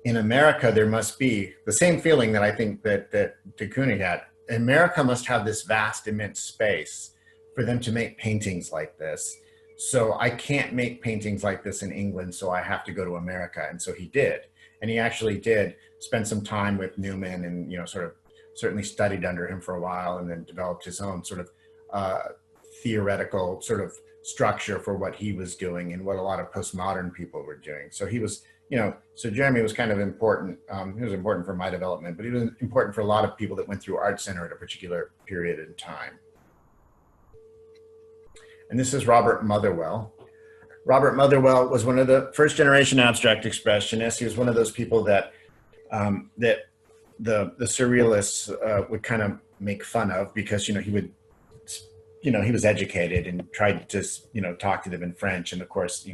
in America there must be the same feeling that I think that de Kooning had. America must have this vast, immense space for them to make paintings like this. So I can't make paintings like this in England, so I have to go to America. And so he did. And he actually did spend some time with Newman and, sort of certainly studied under him for a while and then developed his own sort of theoretical sort of structure for what he was doing and what a lot of postmodern people were doing. So he was so Jeremy was kind of important. He was important for my development, but he was important for a lot of people that went through Art Center at a particular period in time. And this is Robert Motherwell. Robert Motherwell was one of the first generation abstract expressionists. He was one of those people that that the surrealists would kind of make fun of, because he would, he was educated and tried to talk to them in French, and of course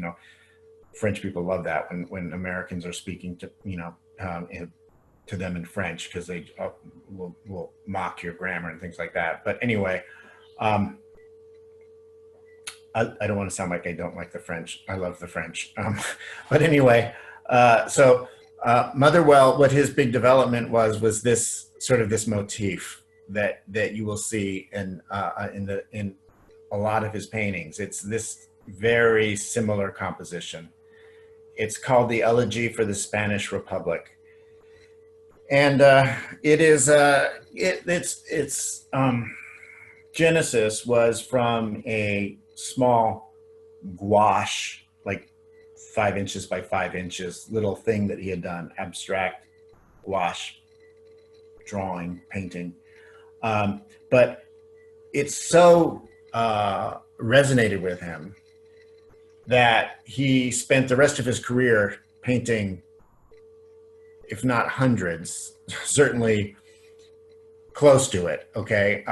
French people love that when Americans are speaking to to them in French, because they will mock your grammar and things like that. But anyway, I don't want to sound like I don't like the French. I love the French. But anyway, so Motherwell, what his big development was this sort of this motif that you will see in a lot of his paintings. It's this very similar composition. It's called the Elegy for the Spanish Republic, and it is its genesis was from a small gouache, like 5 inches by 5 inches, little thing that he had done, abstract gouache drawing, painting. But it so resonated with him that he spent the rest of his career painting, if not hundreds, certainly close to it, okay,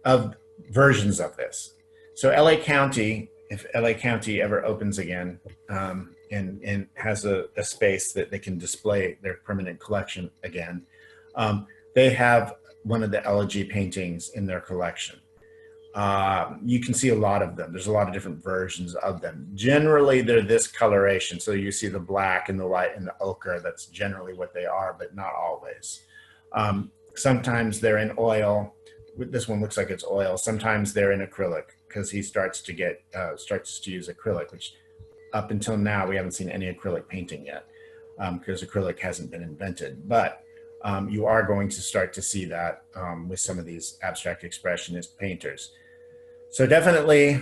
of versions of this. So LA County, if LA County ever opens again and has a space that they can display their permanent collection again, they have one of the Elegy paintings in their collection. You can see a lot of them. There's a lot of different versions of them. Generally, they're this coloration. So you see the black and the white and the ochre. That's generally what they are, but not always. Sometimes they're in oil. This one looks like it's oil. Sometimes they're in acrylic, because he starts to use acrylic, which up until now, we haven't seen any acrylic painting yet, because acrylic hasn't been invented. But you are going to start to see that with some of these abstract expressionist painters. So definitely,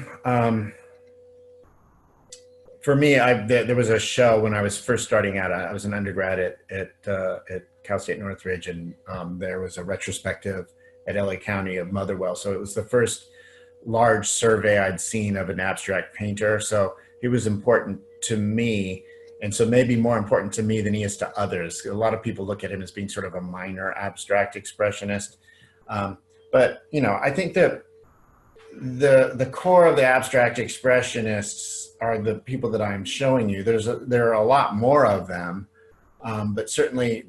for me, there was a show when I was first starting out. I was an undergrad at Cal State Northridge, and there was a retrospective at LA County of Motherwell. So it was the first large survey I'd seen of an abstract painter. So he was important to me, and so maybe more important to me than he is to others. A lot of people look at him as being sort of a minor abstract expressionist. But I think that the core of the abstract expressionists are the people that I'm showing you. There are a lot more of them, but certainly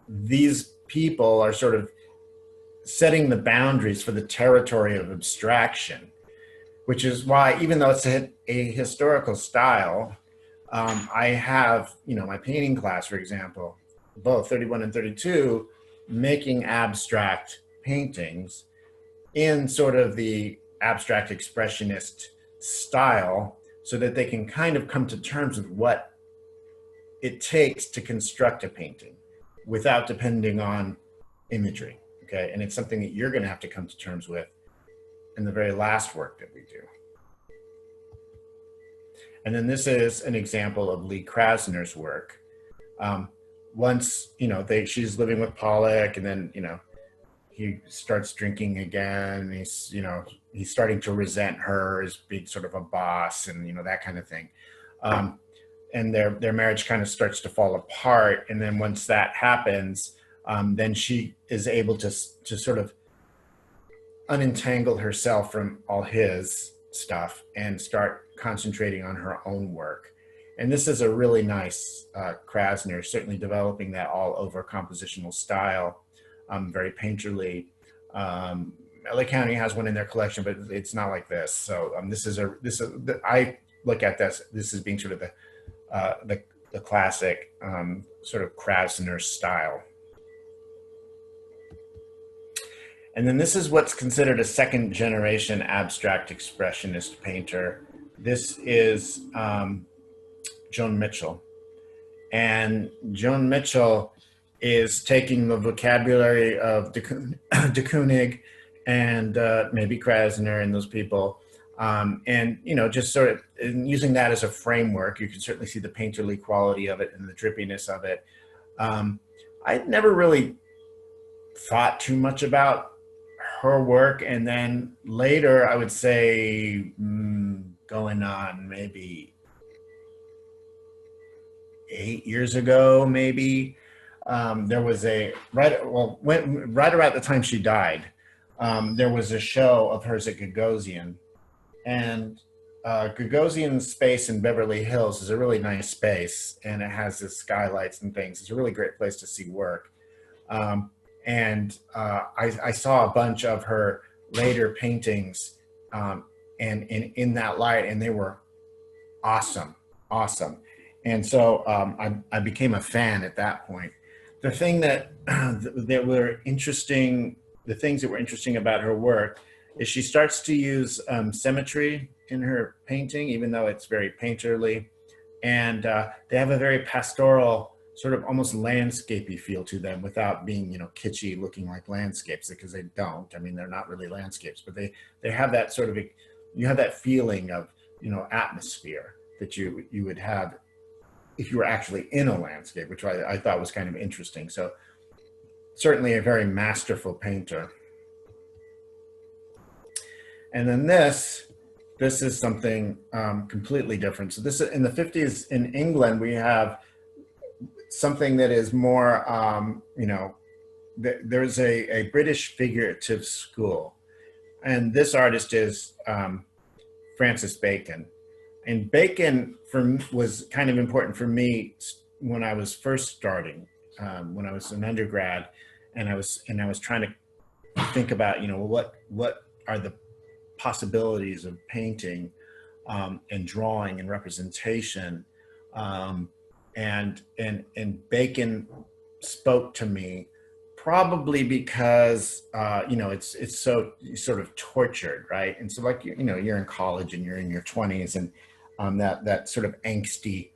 these people are sort of setting the boundaries for the territory of abstraction, which is why, even though it's a historical style, I have, my painting class, for example, both 31 and 32, making abstract paintings in sort of the abstract expressionist style, so that they can kind of come to terms with what it takes to construct a painting without depending on imagery. Okay, and it's something that you're going to have to come to terms with in the very last work that we do. And then this is an example of Lee Krasner's work. Once, she's living with Pollock, and then, he starts drinking again. He's starting to resent her as being sort of a boss, and, that kind of thing. And their marriage kind of starts to fall apart. And then once that happens, then she is able to sort of unentangle herself from all his stuff and start concentrating on her own work. And this is a really nice Krasner, certainly developing that all over compositional style, very painterly. LA County has one in their collection, but it's not like this. So I look at this as being sort of the classic sort of Krasner style. And then this is what's considered a second generation abstract expressionist painter. This is Joan Mitchell. And Joan Mitchell is taking the vocabulary of de Kooning and maybe Krasner and those people, And, you know, just sort of using that as a framework, you can certainly see the painterly quality of it and the drippiness of it. I never really thought too much about her work. And then later, I would say, going on maybe 8 years ago, maybe, there was right around the time she died, there was a show of hers at Gagosian. And Gagosian's space in Beverly Hills is a really nice space, and it has the skylights and things. It's a really great place to see work. I saw a bunch of her later paintings, and in that light, and they were awesome, awesome. And so I became a fan at that point. The thing that were interesting, the things that were interesting about her work is she starts to use symmetry in her painting, even though it's very painterly. And they have a very pastoral, sort of almost landscapey feel to them without being, you know, kitschy looking like landscapes, because they don't. I mean, they're not really landscapes, but they have that sort of, you have that feeling of, you know, atmosphere that you would have if you were actually in a landscape, which I thought was kind of interesting. So certainly a very masterful painter. And then this is something completely different. So this, in the 50s in England, we have something that is more, you know, there's a British figurative school. And this artist is Francis Bacon. And Bacon was kind of important for me when I was first starting, when I was an undergrad, and I was trying to think about, you know, what are the possibilities of painting and drawing and representation, and Bacon spoke to me, probably because you know, it's so sort of tortured, right? And so, like, you know, you're in college and you're in your 20s, and that sort of angsty,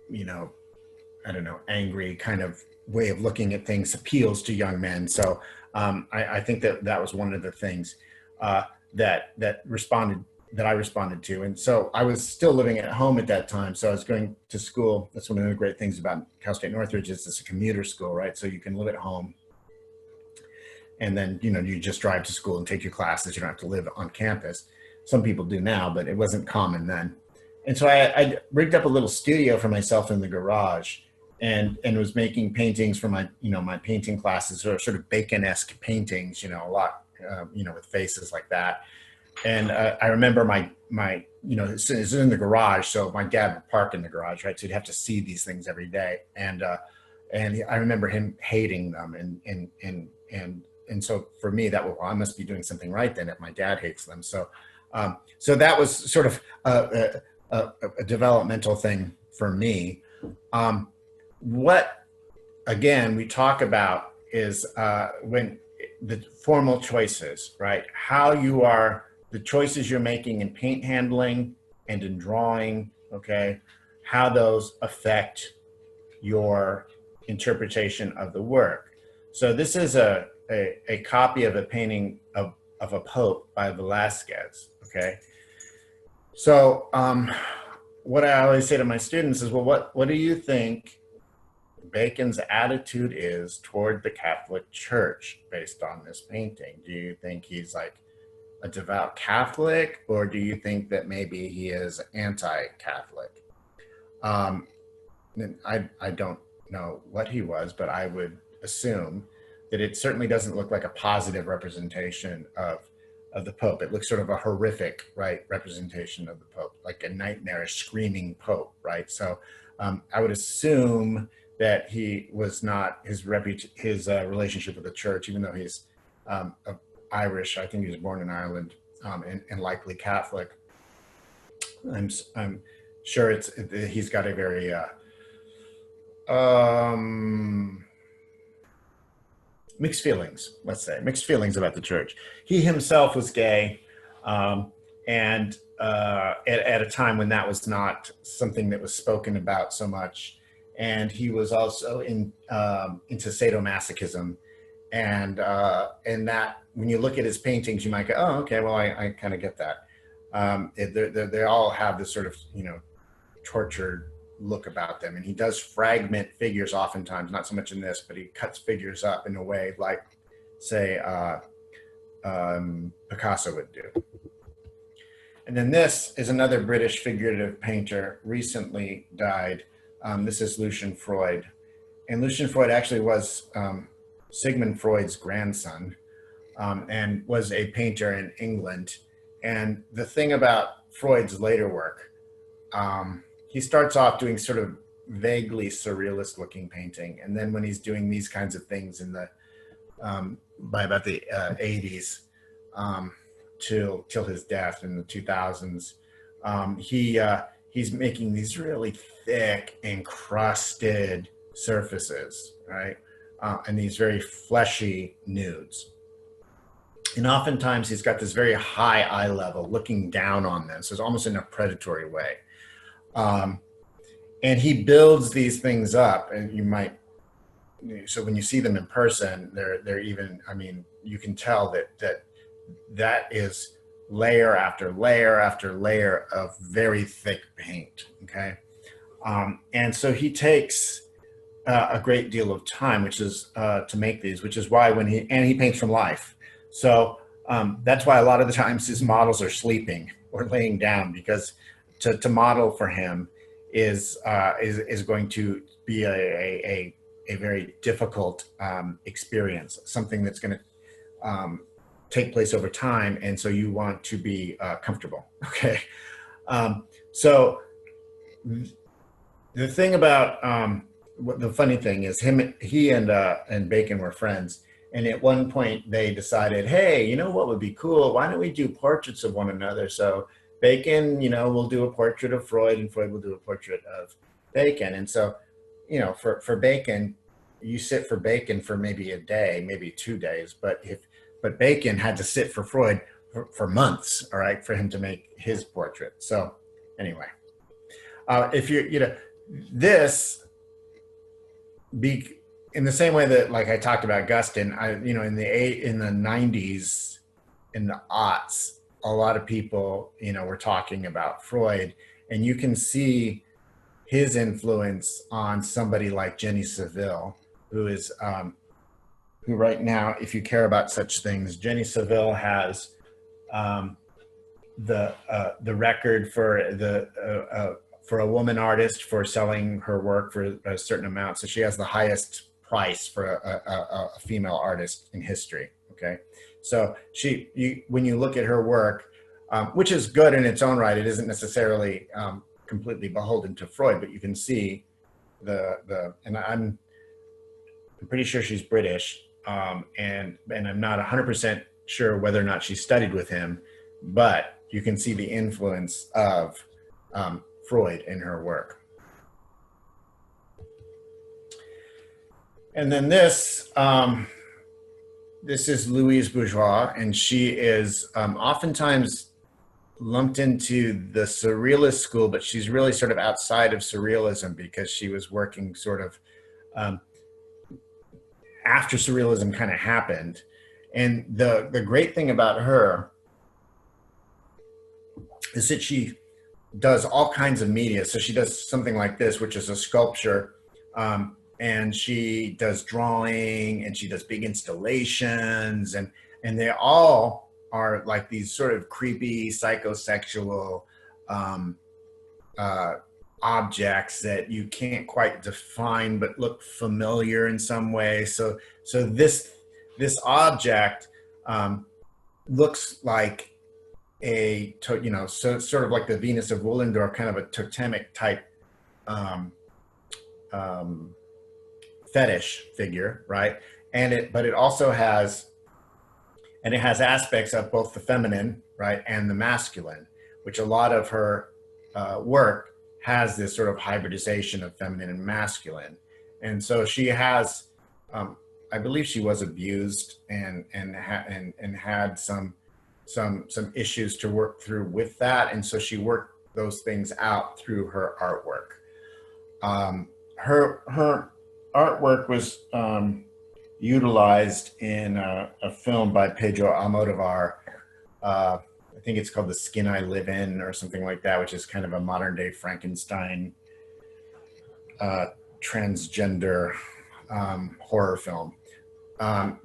you know, I don't know, angry kind of way of looking at things appeals to young men. So I think that was one of the things that I responded to. And so I was still living at home at that time. So I was going to school. That's one of the great things about Cal State Northridge, is it's a commuter school, right? So you can live at home, and then, you know, you just drive to school and take your classes. You don't have to live on campus. Some people do now, but it wasn't common then. And so I rigged up a little studio for myself in the garage, and was making paintings for my, you know, my painting classes, or sort of Bacon-esque paintings, you know, a lot, you know, with faces like that. And I remember my, you know, it's in the garage, so my dad would park in the garage, right? So you'd have to see these things every day. And I remember him hating them, and so for me, that was, well, I must be doing something right then if my dad hates them. So so that was sort of a developmental thing for me. What, again, we talk about is when the formal choices, right? How you are, the choices you're making in paint handling and in drawing, okay? How those affect your interpretation of the work. So this is a copy of a painting of a Pope by Velázquez, okay? So what I always say to my students is, well, what do you think Bacon's attitude is toward the Catholic Church based on this painting? Do you think he's like a devout Catholic, or do you think that maybe he is anti-Catholic? I don't know what he was, but I would assume that it certainly doesn't look like a positive representation of the Pope. It looks sort of a horrific, right, representation of the Pope, like a nightmarish screaming Pope, right? So I would assume that he was not, his relationship with the church, even though he's Irish, I think he was born in Ireland, and likely Catholic. I'm sure he's got a very mixed feelings, let's say, mixed feelings about the church. He himself was gay, and at a time when that was not something that was spoken about so much. And he was also into sadomasochism, and that when you look at his paintings, you might go, oh, okay, well, I kind of get that. They all have this sort of, tortured look about them. And he does fragment figures oftentimes, not so much in this, but he cuts figures up in a way like, say, Picasso would do. And then this is another British figurative painter, recently died. This is Lucian Freud. And Lucian Freud actually was Sigmund Freud's grandson, and was a painter in England. And the thing about Freud's later work, he starts off doing sort of vaguely surrealist looking painting. And then when he's doing these kinds of things in the, by about the 80s, till his death in the 2000s, he's making these really thick encrusted surfaces, right? And these very fleshy nudes. And oftentimes he's got this very high eye level looking down on them. So it's almost in a predatory way. And he builds these things up, and so when you see them in person, they're even, I mean, you can tell that is layer after layer after layer of very thick paint, okay? And so he takes a great deal of time, which is to make these, which is why he paints from life. So that's why a lot of the times his models are sleeping or laying down, because to model for him is going to be a very difficult experience, something that's going to take place over time, and so you want to be comfortable. Okay, so the thing about the funny thing is he and Bacon were friends, and at one point they decided, hey, you know what would be cool? Why don't we do portraits of one another? So Bacon, will do a portrait of Freud, and Freud will do a portrait of Bacon. And so, for Bacon, you sit for Bacon for maybe a day, maybe 2 days, but Bacon had to sit for Freud for months, all right, for him to make his portrait. So anyway, if this be in the same way that, like I talked about Guston, in the 90s, in the aughts, a lot of people, were talking about Freud, and you can see his influence on somebody like Jenny Saville, who is, who right now, if you care about such things, Jenny Saville has the record for a woman artist for selling her work for a certain amount. So she has the highest price for a female artist in history. Okay, so when you look at her work, which is good in its own right, it isn't necessarily completely beholden to Freud, but you can see and I'm pretty sure she's British, and I'm not 100% sure whether or not she studied with him, but you can see the influence of Freud in her work. And then this is Louise Bourgeois, and she is oftentimes lumped into the Surrealist school, but she's really sort of outside of Surrealism, because she was working sort of after Surrealism kind of happened. And the great thing about her is that she does all kinds of media. So she does something like this, which is a sculpture, and she does drawing, and she does big installations, and they all are like these sort of creepy psychosexual objects that you can't quite define but look familiar in some way. So this object looks like sort of like the Venus of Willendorf, kind of a totemic type fetish figure, right? But it also has, and it has aspects of both the feminine, right, and the masculine, which a lot of her work has this sort of hybridization of feminine and masculine. And so she has, I believe she was abused and had some issues to work through with that. And so she worked those things out through her artwork. Her artwork was utilized in a film by Pedro Almodovar. I think it's called The Skin I Live In or something like that, which is kind of a modern day Frankenstein transgender horror film.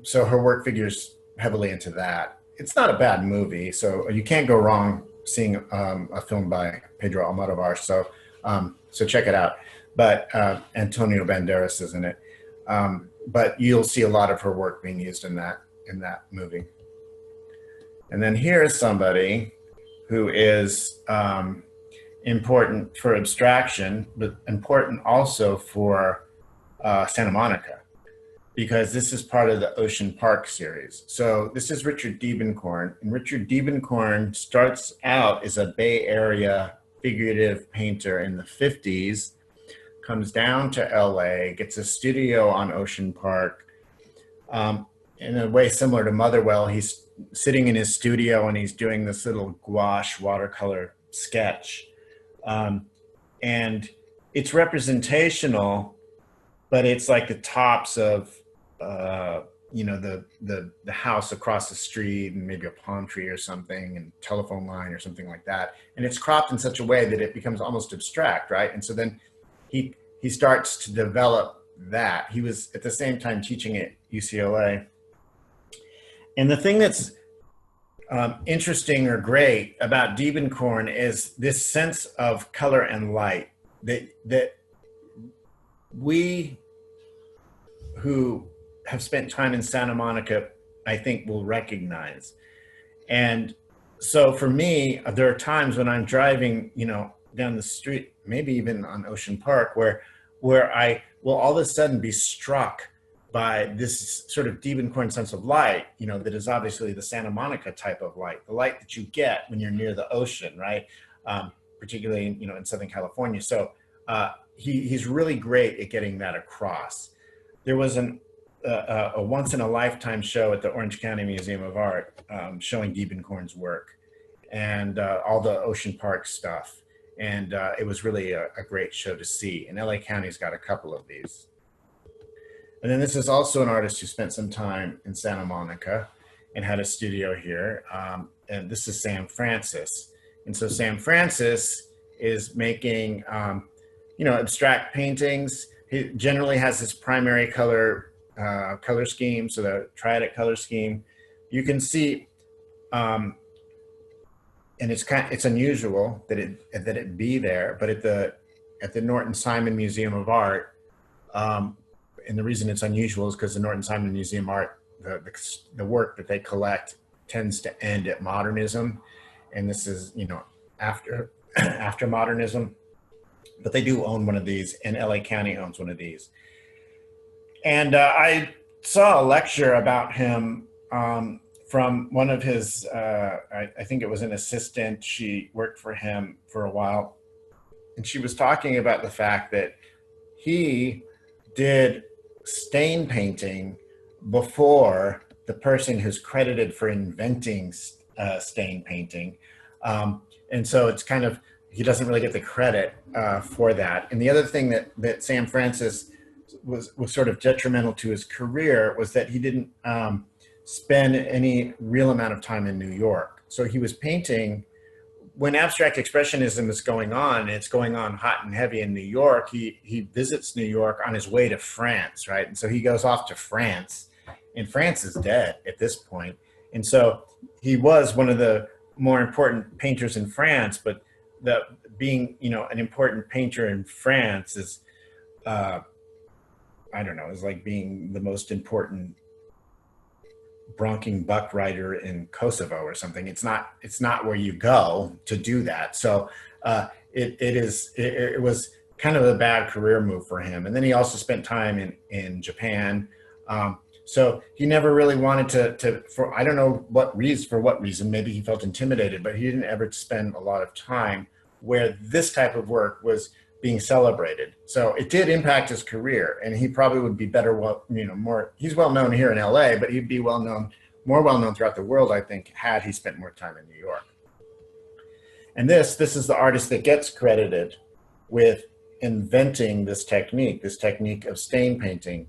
So her work figures heavily into that. It's not a bad movie, so you can't go wrong seeing a film by Pedro Almodovar. So check it out. But Antonio Banderas is in it. But you'll see a lot of her work being used in that movie. And then here's somebody who is important for abstraction, but important also for Santa Monica, because this is part of the Ocean Park series. So this is Richard Diebenkorn, and Richard Diebenkorn starts out as a Bay Area figurative painter in the 50s, comes down to LA, gets a studio on Ocean Park. In a way similar to Motherwell, he's sitting in his studio and he's doing this little gouache watercolor sketch. And it's representational, but it's like the tops of, the house across the street and maybe a palm tree or something and telephone line or something like that. And it's cropped in such a way that it becomes almost abstract, right? And so then he starts to develop that. He was at the same time teaching at UCLA. And the thing that's interesting or great about Diebenkorn is this sense of color and light that we who have spent time in Santa Monica, I think, will recognize. And so for me, there are times when I'm driving, down the street, maybe even on Ocean Park, where I will all of a sudden be struck by this sort of Diebenkorn sense of light, that is obviously the Santa Monica type of light, the light that you get when you're near the ocean, right? Particularly, in Southern California. So he's really great at getting that across. There was a once in a lifetime show at the Orange County Museum of Art showing Diebenkorn's work and all the Ocean Park stuff. And it was really a great show to see. And LA County's got a couple of these. And then this is also an artist who spent some time in Santa Monica and had a studio here. And this is Sam Francis. And so Sam Francis is making, abstract paintings. He generally has his primary color scheme, so the triadic color scheme. You can see, and it's unusual that it be there, but at the Norton Simon Museum of Art, and the reason it's unusual is because the Norton Simon Museum of Art, the work that they collect tends to end at modernism, and this is after modernism, but they do own one of these, and LA County owns one of these. And I saw a lecture about him from one of his, I think it was an assistant. She worked for him for a while, and she was talking about the fact that he did stain painting before the person who's credited for inventing stain painting. And so it's kind of, he doesn't really get the credit for that. And the other thing that Sam Francis was sort of detrimental to his career was that he didn't spend any real amount of time in New York. So he was painting when abstract expressionism is going on, it's going on hot and heavy in New York. He visits New York on his way to France, right? And so he goes off to France, and France is dead at this point. And so he was one of the more important painters in France, but being, an important painter in France is, is like being the most important bronking buck rider in Kosovo or something. It's not where you go to do that. So it was kind of a bad career move for him. And then he also spent time in Japan. So he never really wanted to for I don't know for what reason, maybe he felt intimidated, but he didn't ever spend a lot of time where this type of work was being celebrated. So it did impact his career, and he probably would be better, more, he's well known here in LA, but he'd be more well known throughout the world, I think, had he spent more time in New York. And this is the artist that gets credited with inventing this technique of stain painting.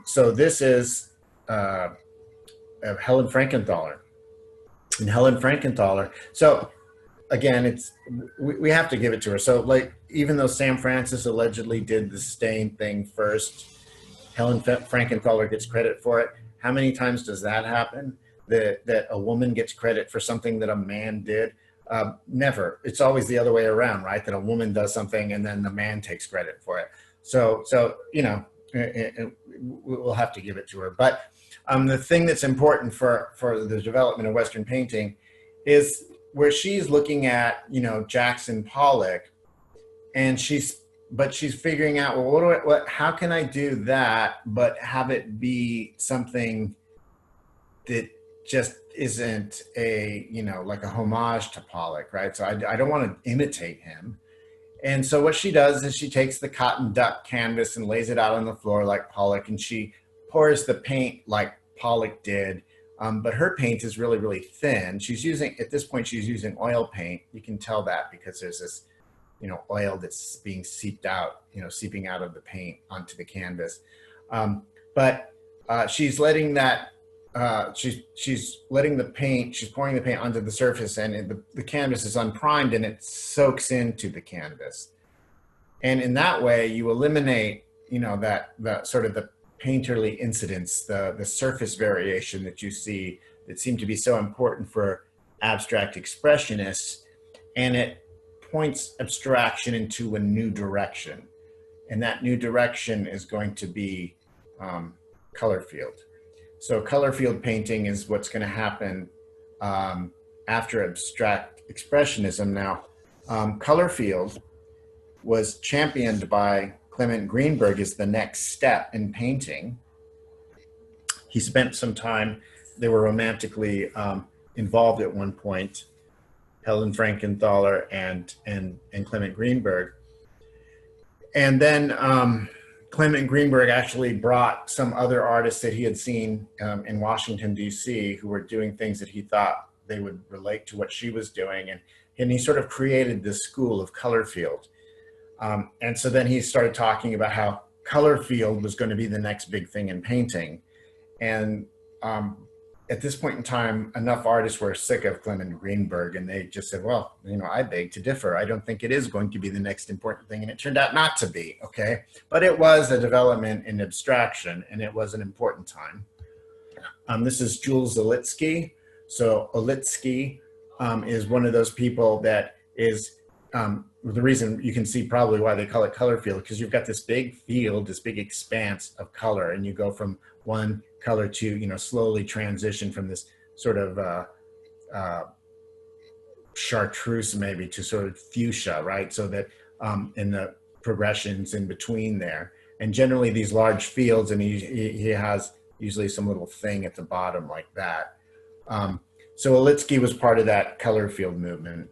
So this is of Helen Frankenthaler. And Helen Frankenthaler. So again, we have to give it to her. So like, even though Sam Francis allegedly did the stain thing first, Helen Frankenthaler gets credit for it. How many times does that happen? That a woman gets credit for something that a man did? Never. It's always the other way around, right? That a woman does something and then the man takes credit for it. So you know, we'll have to give it to her. But the thing that's important for the development of Western painting is where she's looking at, you know, Jackson Pollock, and she's figuring out, well, how can I do that, but have it be something that just isn't a, you know, like a homage to Pollock, right? So I don't want to imitate him. And so what she does is she takes the cotton duck canvas and lays it out on the floor like Pollock, and she pours the paint like Pollock did. But her paint is really, really thin. She's using, at this point, she's using oil paint. You can tell that because there's this, you know, oil that's being seeped out, you know, seeping out of the paint onto the canvas. But she's letting that, she's letting the paint, she's pouring the paint onto the surface, and the canvas is unprimed and it soaks into the canvas. And in that way, you eliminate, you know, that sort of the painterly incidents, the surface variation that you see that seem to be so important for abstract expressionists, and it points abstraction into a new direction. And that new direction is going to be color field. So color field painting is what's going to happen after abstract expressionism. Now, color field was championed by Clement Greenberg as the next step in painting. He spent some time, they were romantically involved at one point, Helen Frankenthaler and Clement Greenberg. And then Clement Greenberg actually brought some other artists that he had seen in Washington, D.C., who were doing things that he thought they would relate to what she was doing. And he sort of created this school of color field. And so then he started talking about how color field was going to be the next big thing in painting. And at this point in time, enough artists were sick of Clement Greenberg, and they just said, well, you know, I beg to differ. I don't think it is going to be the next important thing. And it turned out not to be, okay? But it was a development in abstraction, and it was an important time. This is Jules Olitski. So Olitski is one of those people that is, the reason you can see probably why they call it color field, because you've got this big field, this big expanse of color, and you go from one color to, you know, slowly transition from this sort of chartreuse maybe to sort of fuchsia, right? So that in the progressions in between there, and generally these large fields, and he has usually some little thing at the bottom like that. So Olitski was part of that color field movement,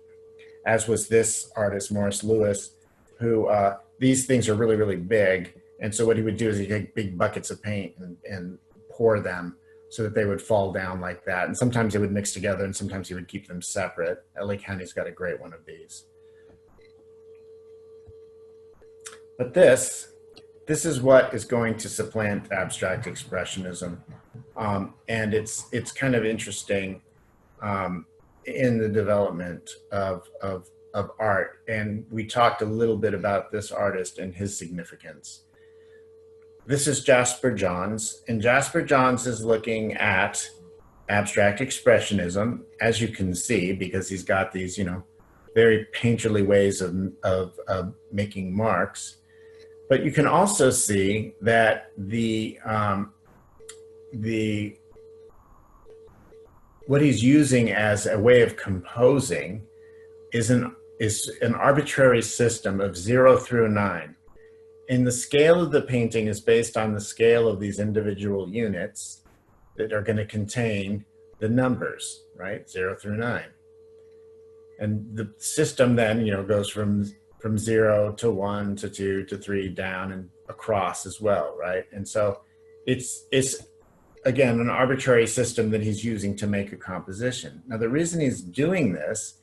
as was this artist, Morris Louis, who these things are really, really big. And so what he would do is he'd take big buckets of paint and pour them so that they would fall down like that. And sometimes they would mix together, and sometimes he would keep them separate. L.A. County's got a great one of these. But this is what is going to supplant abstract expressionism. And it's kind of interesting in the development of art. And we talked a little bit about this artist and his significance. This is Jasper Johns, and Jasper Johns is looking at abstract expressionism, as you can see, because he's got these, you know, very painterly ways of making marks. But you can also see that what he's using as a way of composing is an arbitrary system of 0 through 9. And the scale of the painting is based on the scale of these individual units that are going to contain the numbers, right? 0 through 9. And the system then, you know, goes from 0 to 1 to 2 to 3 down and across as well, right? And so it's again an arbitrary system that he's using to make a composition. Now the reason he's doing this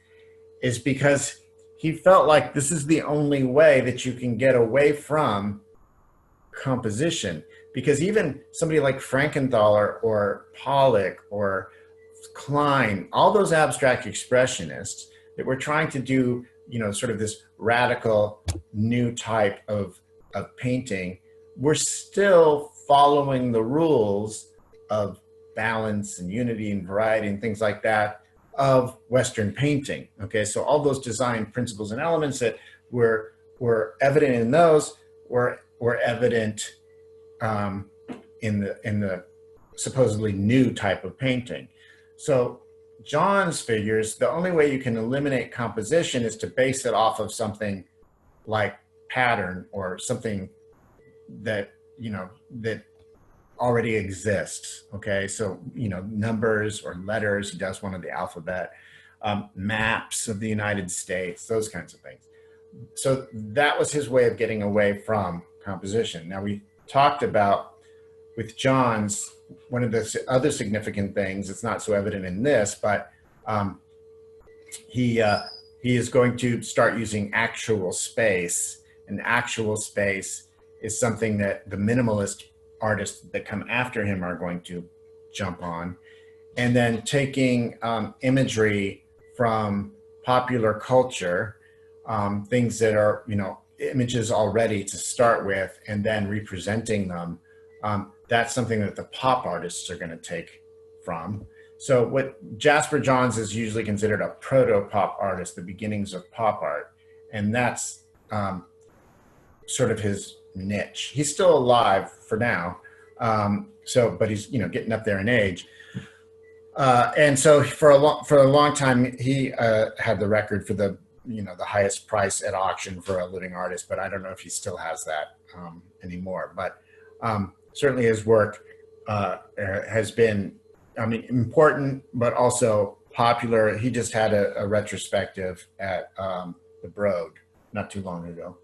is because he felt like this is the only way that you can get away from composition, because even somebody like Frankenthaler or Pollock or Klein, all those abstract expressionists that were trying to do, sort of this radical new type of painting, were still following the rules of balance and unity and variety and things like that of Western painting. Okay, so all those design principles and elements that were evident in those were evident in the supposedly new type of painting. So Johns figures the only way you can eliminate composition is to base it off of something like pattern or something that that already exists. Okay, so numbers or letters. He does one of the alphabet, maps of the United States, those kinds of things. So that was his way of getting away from composition. Now, we talked about with Johns, one of the other significant things, it's not so evident in this, but he is going to start using actual space, and actual space is something that the minimalist artists that come after him are going to jump on. And then taking imagery from popular culture, things that are, images already to start with, and then representing them. That's something that the pop artists are going to take from. So what Jasper Johns is usually considered a proto-pop artist, the beginnings of pop art. And that's sort of his niche. He's still alive for now. But he's, getting up there in age. And so for a long time, he had the record for the highest price at auction for a living artist, but I don't know if he still has that anymore. But certainly his work has been, important, but also popular. He just had a retrospective at the Broad not too long ago.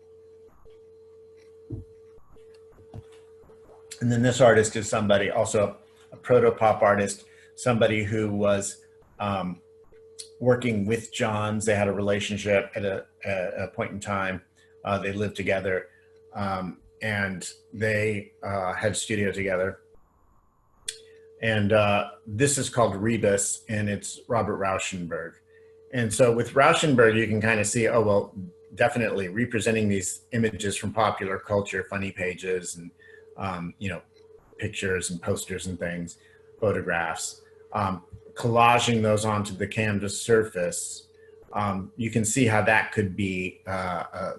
And then this artist is somebody, also a proto-pop artist, somebody who was working with Johns. They had a relationship at a point in time. They lived together, and they had a studio together. And this is called Rebus, and it's Robert Rauschenberg. And so with Rauschenberg, you can kind of see, oh, well, definitely representing these images from popular culture, funny pages, and pictures and posters and things, photographs, collaging those onto the canvas surface. You can see how that could be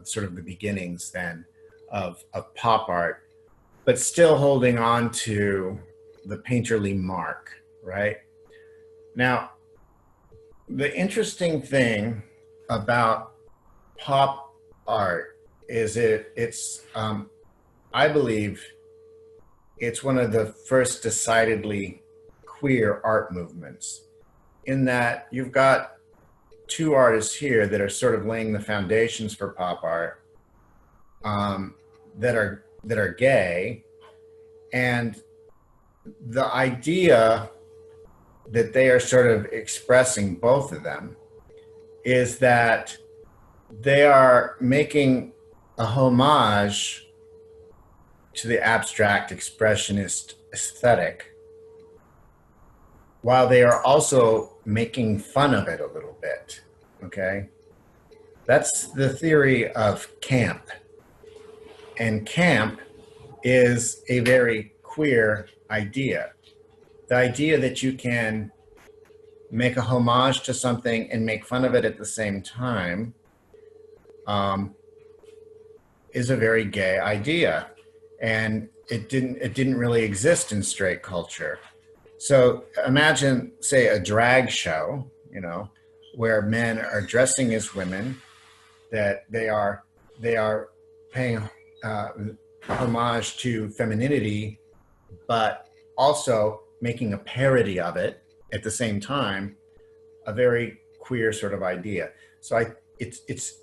sort of the beginnings then of pop art, but still holding on to the painterly mark, right? Now, the interesting thing about pop art is it's I believe it's one of the first decidedly queer art movements, in that you've got two artists here that are sort of laying the foundations for pop art, that are gay, and the idea that they are sort of expressing, both of them, is that they are making a homage to the abstract expressionist aesthetic, while they are also making fun of it a little bit, okay? That's the theory of camp. And camp is a very queer idea. The idea that you can make a homage to something and make fun of it at the same time is a very gay idea. And it didn't really exist in straight culture. So imagine, say, a drag show, where men are dressing as women, that they are paying homage to femininity, but also making a parody of it at the same time, a very queer sort of idea. So it's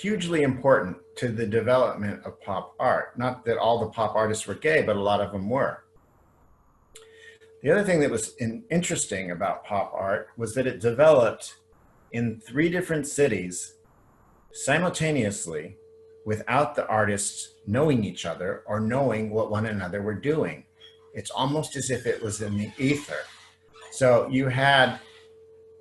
hugely important to the development of pop art. Not that all the pop artists were gay, but a lot of them were. The other thing that was interesting about pop art was that it developed in 3 different cities simultaneously without the artists knowing each other or knowing what one another were doing. It's almost as if it was in the ether. So you had,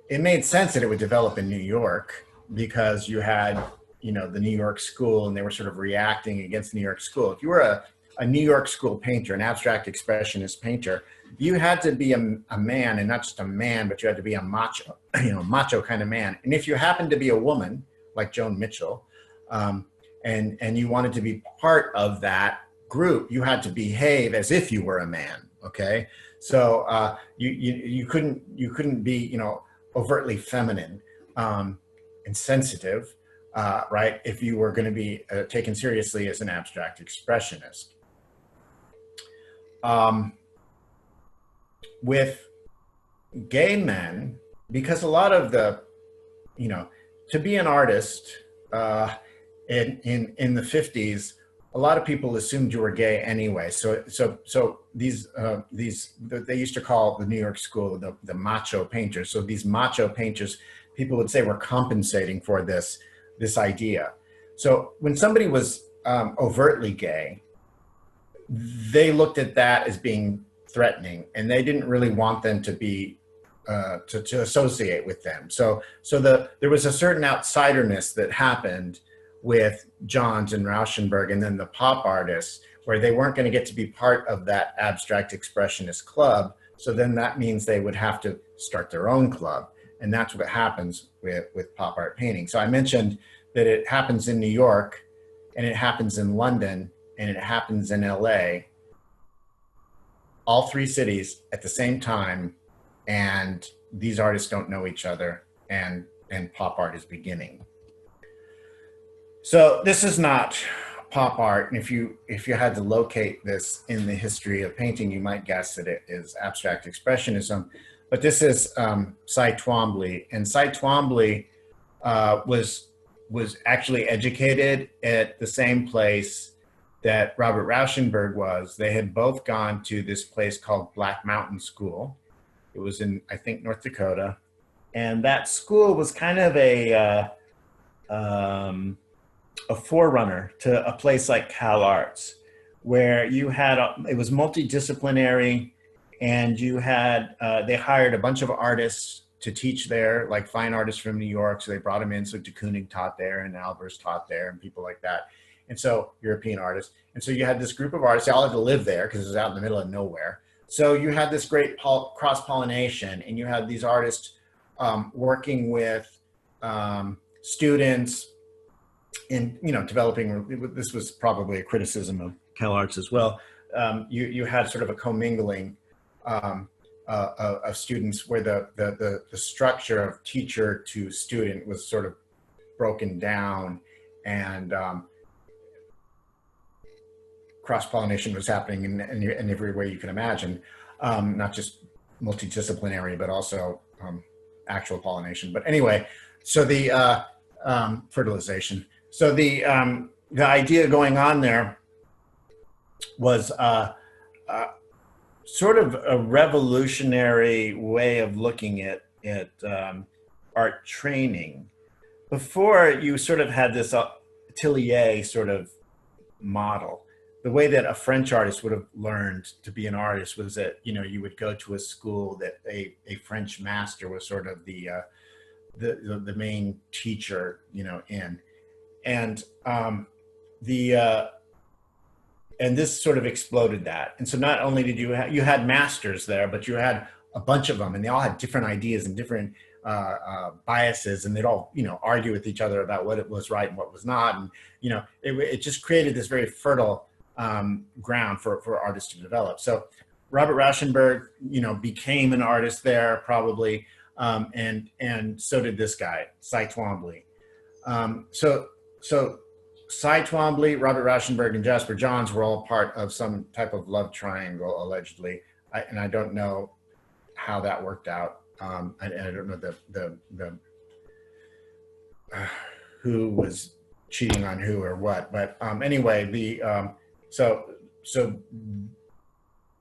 it made sense that it would develop in New York because you had, you know, the New York school, and they were sort of reacting against the New York school. If you were a New York school painter, an abstract expressionist painter, you had to be a man, and not just a man, but you had to be a macho, you know, macho kind of man. And if you happened to be a woman, like Joan Mitchell, and you wanted to be part of that group, you had to behave as if you were a man. Okay, so you couldn't be, you know, overtly feminine and sensitive, right? If you were going to be taken seriously as an abstract expressionist. With gay men, because a lot of the, you know, to be an artist in the 50s, a lot of people assumed you were gay anyway. So these they used to call the New York school the macho painters. So these macho painters, people would say, were compensating for this idea. So when somebody was overtly gay, they looked at that as being threatening, and they didn't really want them to be to associate with them. So there was a certain outsiderness that happened with Johns and Rauschenberg and then the pop artists, where they weren't going to get to be part of that abstract expressionist club. So then that means they would have to start their own club. And that's what happens with pop art painting. So I mentioned that it happens in New York, and it happens in London, and it happens in LA, all three cities at the same time. And these artists don't know each other, and pop art is beginning. So this is not pop art, and if you had to locate this in the history of painting, you might guess that it is abstract expressionism. But this is Cy Twombly, and Cy Twombly was actually educated at the same place that Robert Rauschenberg was. They had both gone to this place called Black Mountain School. It was in, I think, North Dakota, and that school was kind of a forerunner to a place like Cal Arts, where you had, it was multidisciplinary, and you had, they hired a bunch of artists to teach there, like fine artists from New York. So they brought them in. So de Kooning taught there, and Albers taught there, and people like that. And so European artists. And so you had this group of artists, they all had to live there because it was out in the middle of nowhere. So you had this great cross-pollination, and you had these artists working with students in, you know, developing, this was probably a criticism of Cal Arts as well. You had sort of a commingling of students where the structure of teacher to student was sort of broken down, and cross-pollination was happening in every way you can imagine, not just multidisciplinary, but also actual pollination. But anyway, so the fertilization. So the idea going on there was sort of a revolutionary way of looking at art training. Before, you sort of had this atelier sort of model. The way that a French artist would have learned to be an artist was that, you know, you would go to a school that a French master was sort of the main teacher, you know, in. And and this sort of exploded that. And so not only did you had masters there, but you had a bunch of them, and they all had different ideas and different biases, and they'd all, you know, argue with each other about what it was right and what was not. And, you know, it just created this very fertile ground for artists to develop. So Robert Rauschenberg, you know, became an artist there probably, and so did this guy, Cy Twombly. So Cy Twombly, Robert Rauschenberg, and Jasper Johns were all part of some type of love triangle, allegedly, and I don't know how that worked out. I don't know the who was cheating on who or what, but anyway, so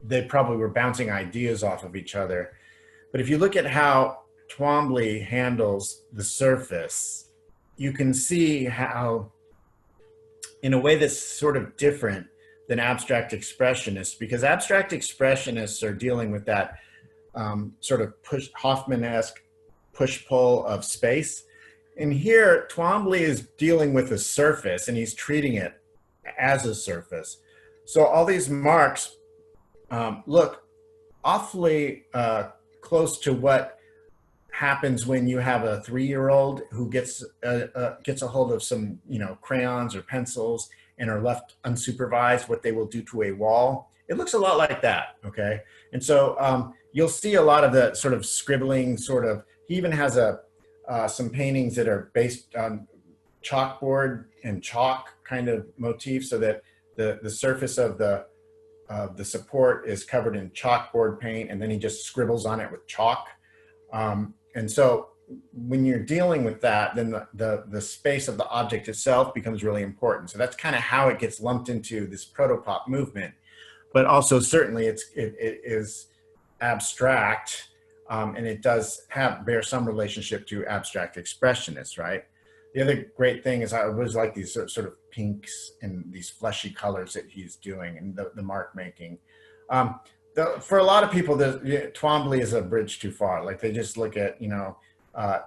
they probably were bouncing ideas off of each other. But if you look at how Twombly handles the surface, you can see how in a way that's sort of different than abstract expressionists, because abstract expressionists are dealing with that sort of Hoffman-esque push-pull of space. And here, Twombly is dealing with a surface, and he's treating it as a surface. So all these marks look awfully close to what happens when you have a 3-year-old who gets a hold of some, crayons or pencils and are left unsupervised, what they will do to a wall. It looks a lot like that, okay? And so you'll see a lot of the sort of scribbling he even has some paintings that are based on chalkboard and chalk kind of motif, so that the surface of the support is covered in chalkboard paint, and then he just scribbles on it with chalk. And so when you're dealing with that, then the space of the object itself becomes really important. So that's kind of how it gets lumped into this protopop movement. But also certainly it is abstract, and it does bear some relationship to abstract expressionists, right? The other great thing is I always like these sort of pinks and these fleshy colors that he's doing, and the mark making. For a lot of people, Twombly is a bridge too far. Like they just look at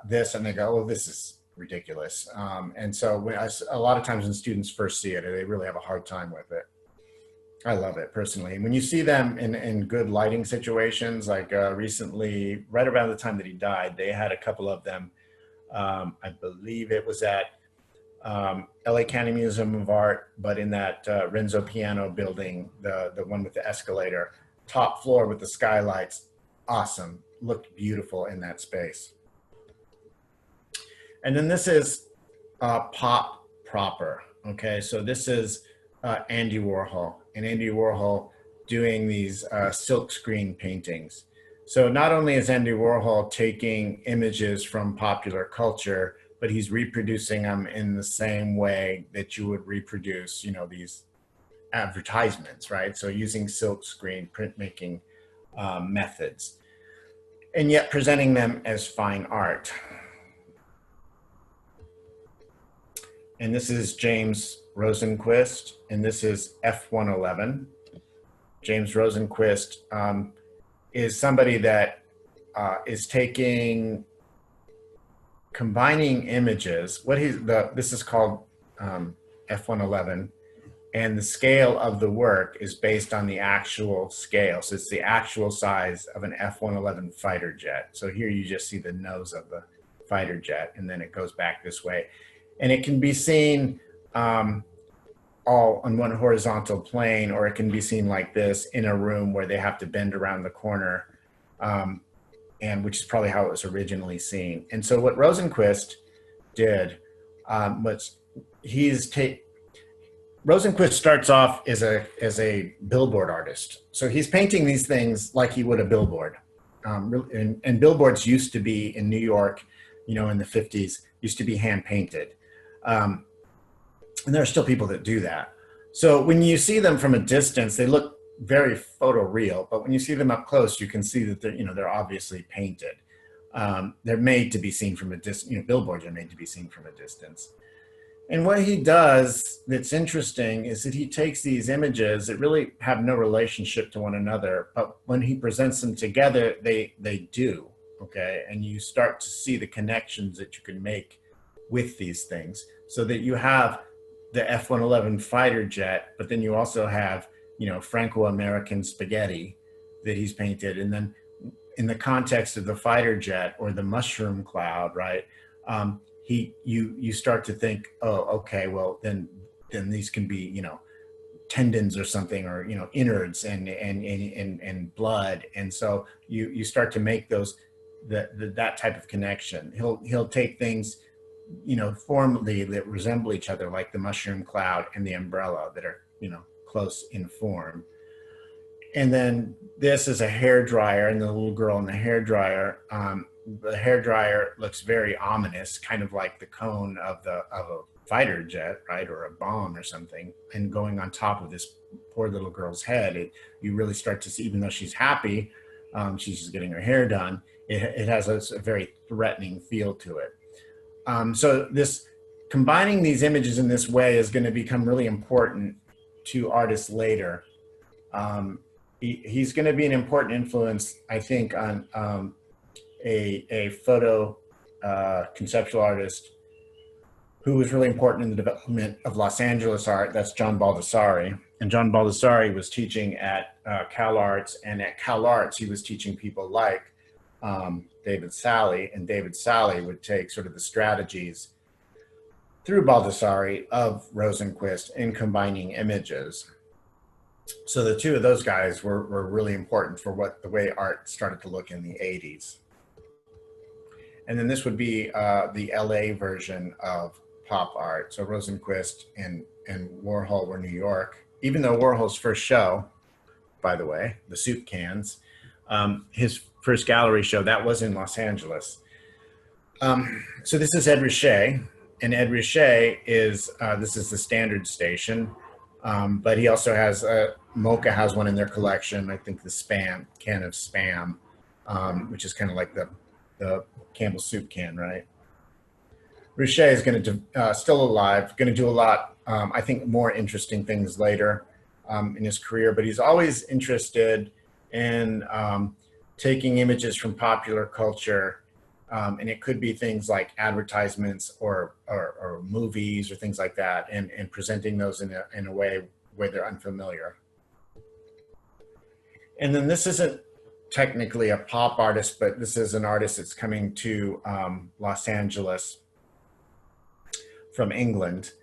this and they go, "Oh, this is ridiculous." And so a lot of times when students first see it, they really have a hard time with it. I love it personally. And when you see them in good lighting situations, like recently, right around the time that he died, they had a couple of them. I believe it was at LA County Museum of Art, but in that Renzo Piano building, the one with the escalator, top floor with the skylights. Awesome. Looked beautiful in that space. And then this is pop proper. Okay, so this is Andy Warhol, and Andy Warhol doing these silk screen paintings. So not only is Andy Warhol taking images from popular culture, but he's reproducing them in the same way that you would reproduce, these advertisements, right? So using silk screen printmaking methods, and yet presenting them as fine art. And this is James Rosenquist, and this is F111. James Rosenquist is somebody that is combining images. This is called F111, and the scale of the work is based on the actual scale. So it's the actual size of an F111 fighter jet. So here you just see the nose of the fighter jet, and then it goes back this way. And it can be seen all on one horizontal plane, or it can be seen like this in a room where they have to bend around the corner, and which is probably how it was originally seen. And so what Rosenquist did was Rosenquist starts off as a billboard artist. So he's painting these things like he would a billboard. And billboards used to be in New York, in the 50s, used to be hand painted. And there are still people that do that. So when you see them from a distance, they look very photoreal, but when you see them up close, you can see that they're obviously painted. They're made to be seen from a distance. Billboards are made to be seen from a distance. And what he does that's interesting is that he takes these images that really have no relationship to one another, but when he presents them together, they do, okay? And you start to see the connections that you can make with these things, so that you have the F-111 fighter jet, but then you also have, Franco-American spaghetti that he's painted. And then in the context of the fighter jet or the mushroom cloud, right? You start to think, oh, okay, well then these can be, tendons or something, or, innards and blood. And so you start to make that type of connection. He'll take things, formally that resemble each other, like the mushroom cloud and the umbrella, that are, close in form. And then this is a hair dryer, and the little girl in the hair dryer. The hair dryer looks very ominous, kind of like the cone of a fighter jet, right, or a bomb or something. And going on top of this poor little girl's head, you really start to see, even though she's happy, she's just getting her hair done, it has a very threatening feel to it. So this combining these images in this way is going to become really important to artists later. He's going to be an important influence, I think, on a photo conceptual artist who was really important in the development of Los Angeles art. That's John Baldessari. And John Baldessari was teaching at Cal Arts, and at Cal Arts, he was teaching people like David Salle, and David Salle would take sort of the strategies through Baldessari of Rosenquist in combining images. So the two of those guys were really important for the way art started to look in the 80s. And then this would be the LA version of pop art. So Rosenquist and Warhol were New York, even though Warhol's first show, by the way, the soup cans, his first gallery show, that was in Los Angeles. So this is Ed Ruscha, and Ed Ruscha is, this is the Standard Station, but he also has, Mocha has one in their collection, I think the Spam, can of Spam, which is kind of like the Campbell soup can, right? Ruscha is going to, still alive, going to do a lot, I think, more interesting things later in his career, but he's always interested in taking images from popular culture, and it could be things like advertisements or movies or things like that, and presenting those in a way where they're unfamiliar. And then this isn't technically a pop artist, but this is an artist that's coming to Los Angeles from England.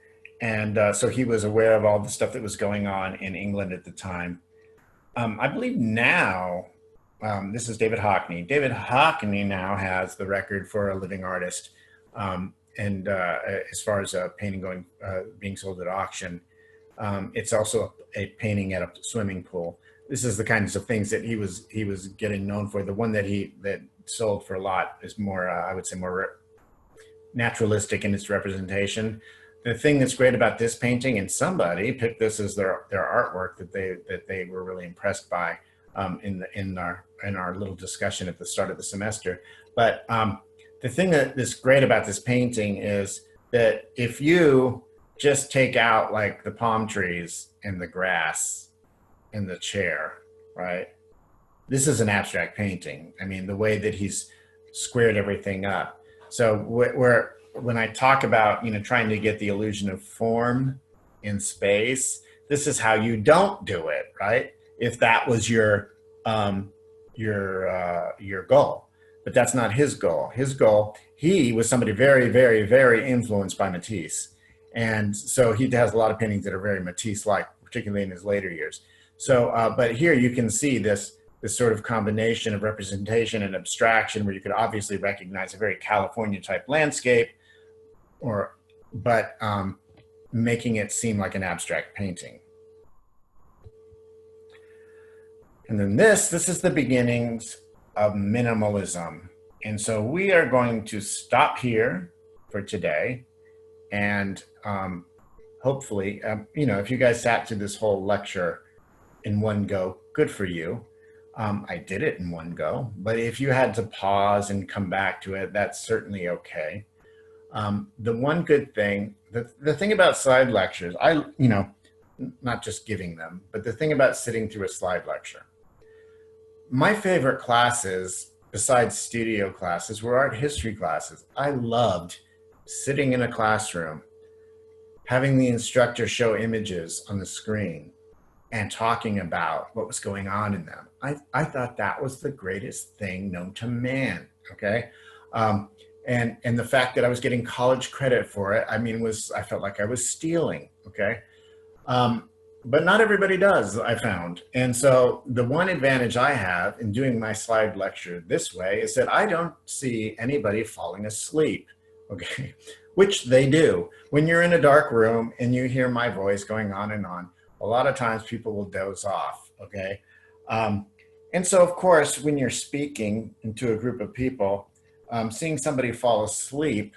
And so he was aware of all the stuff that was going on in England at the time. I believe now, this is David Hockney. David Hockney now has the record for a living artist. And as far as a painting being sold at auction, it's also a painting at a swimming pool. This is the kinds of things that he was getting known for. The one that sold for a lot is more, I would say, more naturalistic in its representation. The thing that's great about this painting, and somebody picked this as their artwork that they were really impressed by in our little discussion at the start of the semester. But the thing that is great about this painting is that if you just take out like the palm trees and the grass and the chair, right? This is an abstract painting. I mean, the way that he's squared everything up. So when I talk about, trying to get the illusion of form in space, this is how you don't do it, right? If that was your goal, but that's not his goal. His goal, he was somebody very, very, very influenced by Matisse. And so he has a lot of paintings that are very Matisse-like, particularly in his later years. So, but here you can see this sort of combination of representation and abstraction where you could obviously recognize a very California type landscape, but making it seem like an abstract painting. And then this is the beginnings of minimalism. And so we are going to stop here for today. And hopefully, if you guys sat through this whole lecture in one go, good for you. I did it in one go, but if you had to pause and come back to it, that's certainly okay. The one good thing, the thing about slide lectures, not just giving them, but the thing about sitting through a slide lecture. My favorite classes, besides studio classes, were art history classes. I loved sitting in a classroom, having the instructor show images on the screen and talking about what was going on in them. I thought that was the greatest thing known to man, okay? And the fact that I was getting college credit for it, I felt like I was stealing, okay? But not everybody does, I found. And so the one advantage I have in doing my slide lecture this way is that I don't see anybody falling asleep, okay? Which they do. When you're in a dark room and you hear my voice going on and on, a lot of times people will doze off, okay? And so of course, when you're speaking into a group of people, seeing somebody fall asleep,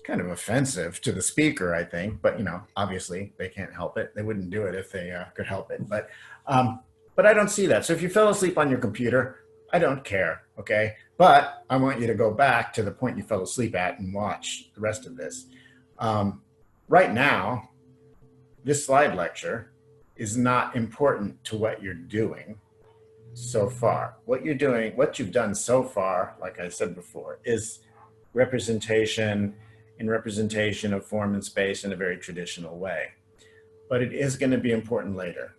kind of offensive to the speaker, I think, but obviously they can't help it. They wouldn't do it if they could help it, but I don't see that. So if you fell asleep on your computer, I don't care, okay? But I want you to go back to the point you fell asleep at and watch the rest of this. Right now, this slide lecture is not important to what you're doing so far. What you're doing, what you've done so far, like I said before, is representation and representation of form and space in a very traditional way. But it is going to be important later.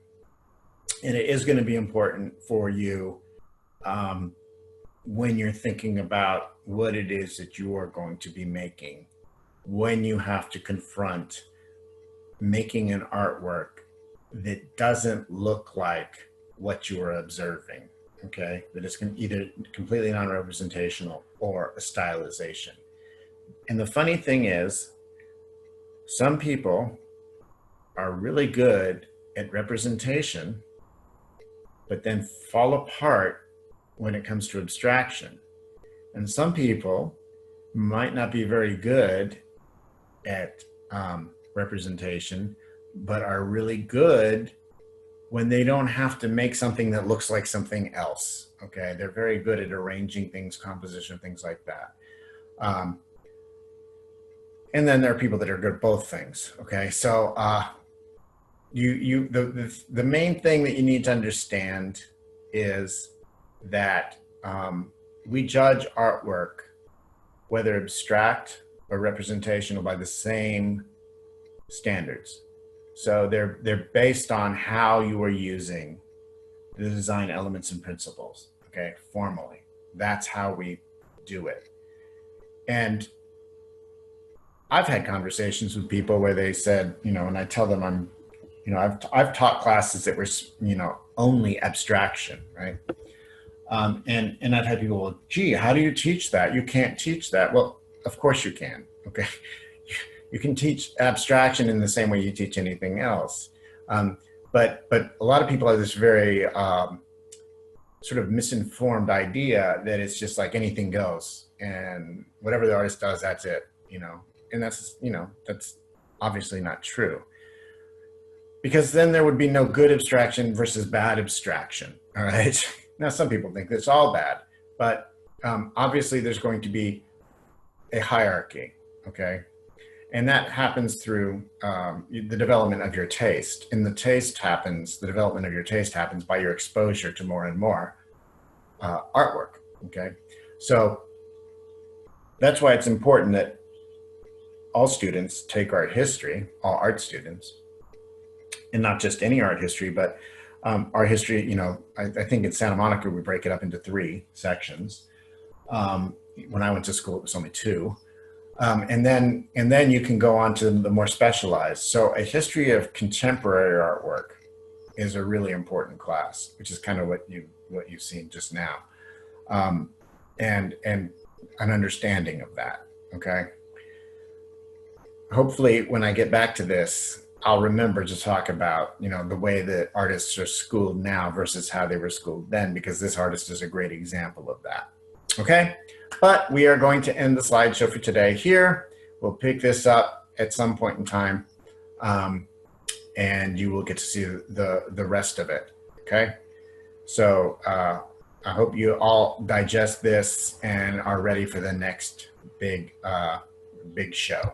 And it is going to be important for you when you're thinking about what it is that you are going to be making, when you have to confront making an artwork that doesn't look like what you are observing, okay? That it's either completely non-representational or a stylization. And the funny thing is, some people are really good at representation, but then fall apart when it comes to abstraction. And some people might not be very good at representation, but are really good when they don't have to make something that looks like something else. Okay, they're very good at arranging things, composition, things like that. And then there are people that are good at both things. Okay, so the main thing that you need to understand is that we judge artwork, whether abstract or representational, by the same standards. So they're based on how you are using the design elements and principles, okay, formally. That's how we do it. And I've had conversations with people where they said, you know, and I tell them I've taught classes that were, only abstraction, right? And I've had people, well, gee, how do you teach that? You can't teach that. Well, of course you can, okay? You can teach abstraction in the same way you teach anything else. But a lot of people have this very sort of misinformed idea that it's just like anything goes and whatever the artist does, that's it, and that's obviously not true. Because then there would be no good abstraction versus bad abstraction, all right? Now, some people think it's all bad, but obviously there's going to be a hierarchy, okay? And that happens through the development of your taste. And the development of your taste happens by your exposure to more and more artwork, okay? So that's why it's important that all students take art history, all art students, and not just any art history, but art history, I think in Santa Monica, we break it up into 3 sections. When I went to school, it was only 2. And then you can go on to the more specialized. So a history of contemporary artwork is a really important class, which is kind of what you've seen just now. And an understanding of that, okay? Hopefully when I get back to this, I'll remember to talk about, the way that artists are schooled now versus how they were schooled then, because this artist is a great example of that. Okay, but we are going to end the slideshow for today here. We'll pick this up at some point in time, and you will get to see the rest of it. Okay, so I hope you all digest this and are ready for the next big show.